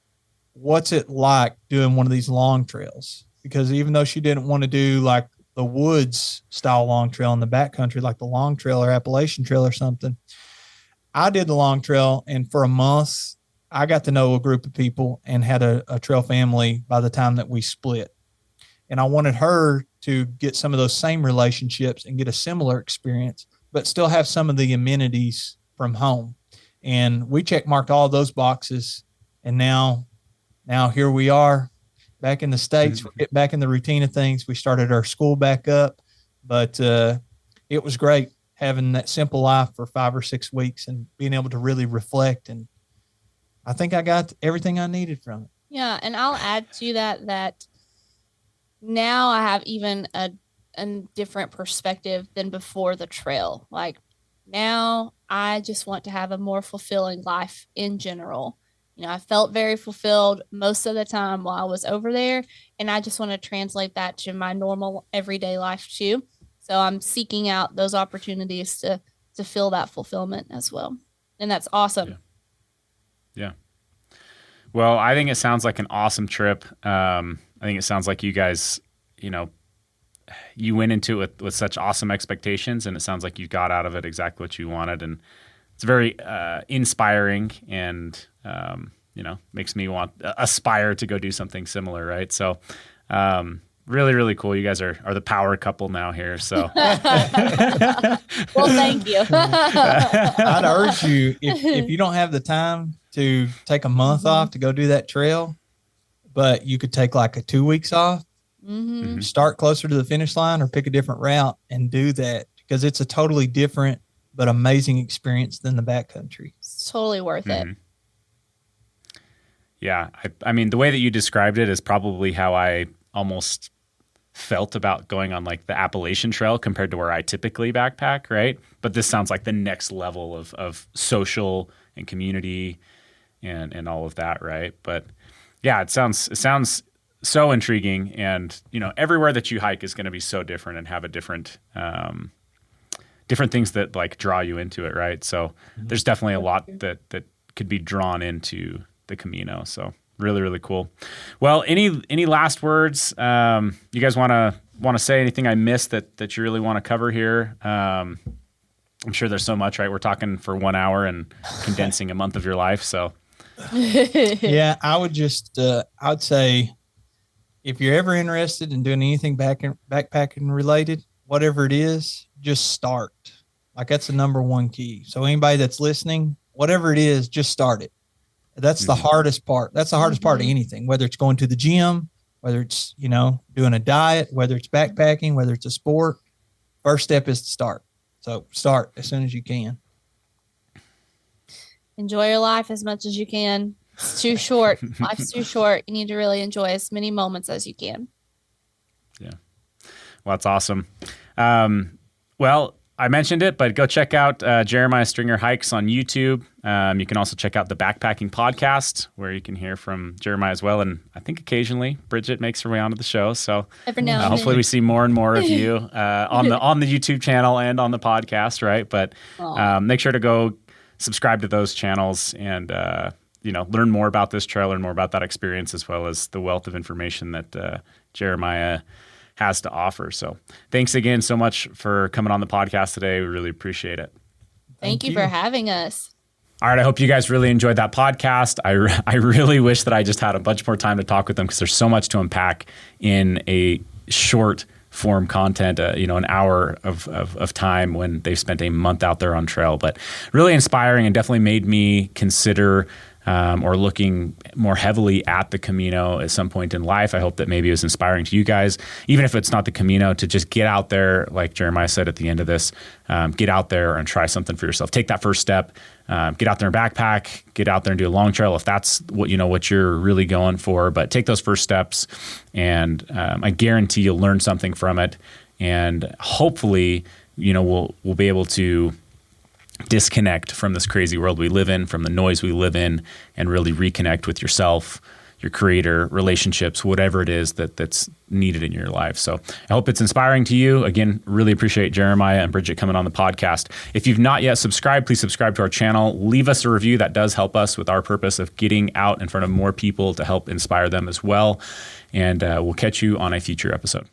what's it like doing one of these long trails. Because even though she didn't want to do like the woods style long trail in the backcountry, like the long trail or Appalachian trail or something, I did the long trail. And for a month, I got to know a group of people and had a trail family by the time that we split. And I wanted her to get some of those same relationships and get a similar experience, but still have some of the amenities from home. And we check marked all those boxes. And now here we are back in the States. We're getting back in the routine of things. We started our school back up, but it was great having that simple life for 5 or 6 weeks and being able to really reflect. And I think I got everything I needed from it. Yeah. And I'll add to that now I have even a different perspective than before the trail. Like now I just want to have a more fulfilling life in general. I felt very fulfilled most of the time while I was over there, and I just want to translate that to my normal everyday life too. So I'm seeking out those opportunities to feel that fulfillment as well. And that's awesome. Yeah. Well, I think it sounds like an awesome trip. I think it sounds like you guys, you went into it with such awesome expectations, and it sounds like you got out of it exactly what you wanted. And it's very inspiring and, makes me aspire to go do something similar. Right. So, really, really cool. You guys are the power couple now here. So, well, thank you. I'd urge you, if you don't have the time to take a month off to go do that trail, but you could take like a 2 weeks off, start closer to the finish line or pick a different route and do that, because it's a totally different but amazing experience than the backcountry. It's totally worth it. Yeah. I mean, the way that you described it is probably how I almost felt about going on like the Appalachian Trail compared to where I typically backpack, right? But this sounds like the next level of social and community and all of that, right? But yeah, it sounds so intriguing, and everywhere that you hike is going to be so different and have a different things that like draw you into it, right? So there's definitely a lot that could be drawn into the Camino. So really, really cool. Well, any last words? You guys want to say anything I missed that you really want to cover here? I'm sure there's so much, right? We're talking for 1 hour and condensing a month of your life. So yeah, I would just, I'd say if you're ever interested in doing anything backpacking related, whatever it is, just start. Like that's the number one key. So anybody that's listening, whatever it is, just start it. That's the hardest part. That's the hardest part of anything, whether it's going to the gym, whether it's, doing a diet, whether it's backpacking, whether it's a sport. First step is to start. So start as soon as you can. Enjoy your life as much as you can. It's too short. Life's too short. You need to really enjoy as many moments as you can. Yeah. Well, that's awesome. Well, I mentioned it, but go check out Jeremiah Stringer Hikes on YouTube. You can also check out the Backpacking Podcast, where you can hear from Jeremiah as well. And I think occasionally Bridgette makes her way onto the show. So every now and hopefully we see more and more of you on the YouTube channel and on the podcast, right? But make sure to go subscribe to those channels and learn more about this trail, learn more about that experience, as well as the wealth of information that Jeremiah has to offer. So thanks again so much for coming on the podcast today. We really appreciate it. Thank you for having us. All right. I hope you guys really enjoyed that podcast. I really wish that I just had a bunch more time to talk with them, because there's so much to unpack in a short form content, an hour of time when they've spent a month out there on trail. But really inspiring, and definitely made me consider or looking more heavily at the Camino at some point in life. I hope that maybe it was inspiring to you guys, even if it's not the Camino, to just get out there, like Jeremiah said at the end of this, get out there and try something for yourself. Take that first step, get out there and backpack, get out there and do a long trail if that's what you're really going for. But take those first steps, and I guarantee you'll learn something from it, and hopefully, we'll be able to disconnect from this crazy world we live in, from the noise we live in, and really reconnect with yourself, your creator, relationships, whatever it is that's needed in your life. So I hope it's inspiring to you. Again, really appreciate Jeremiah and Bridgette coming on the podcast. If you've not yet subscribed, please subscribe to our channel. Leave us a review. That does help us with our purpose of getting out in front of more people to help inspire them as well. And we'll catch you on a future episode.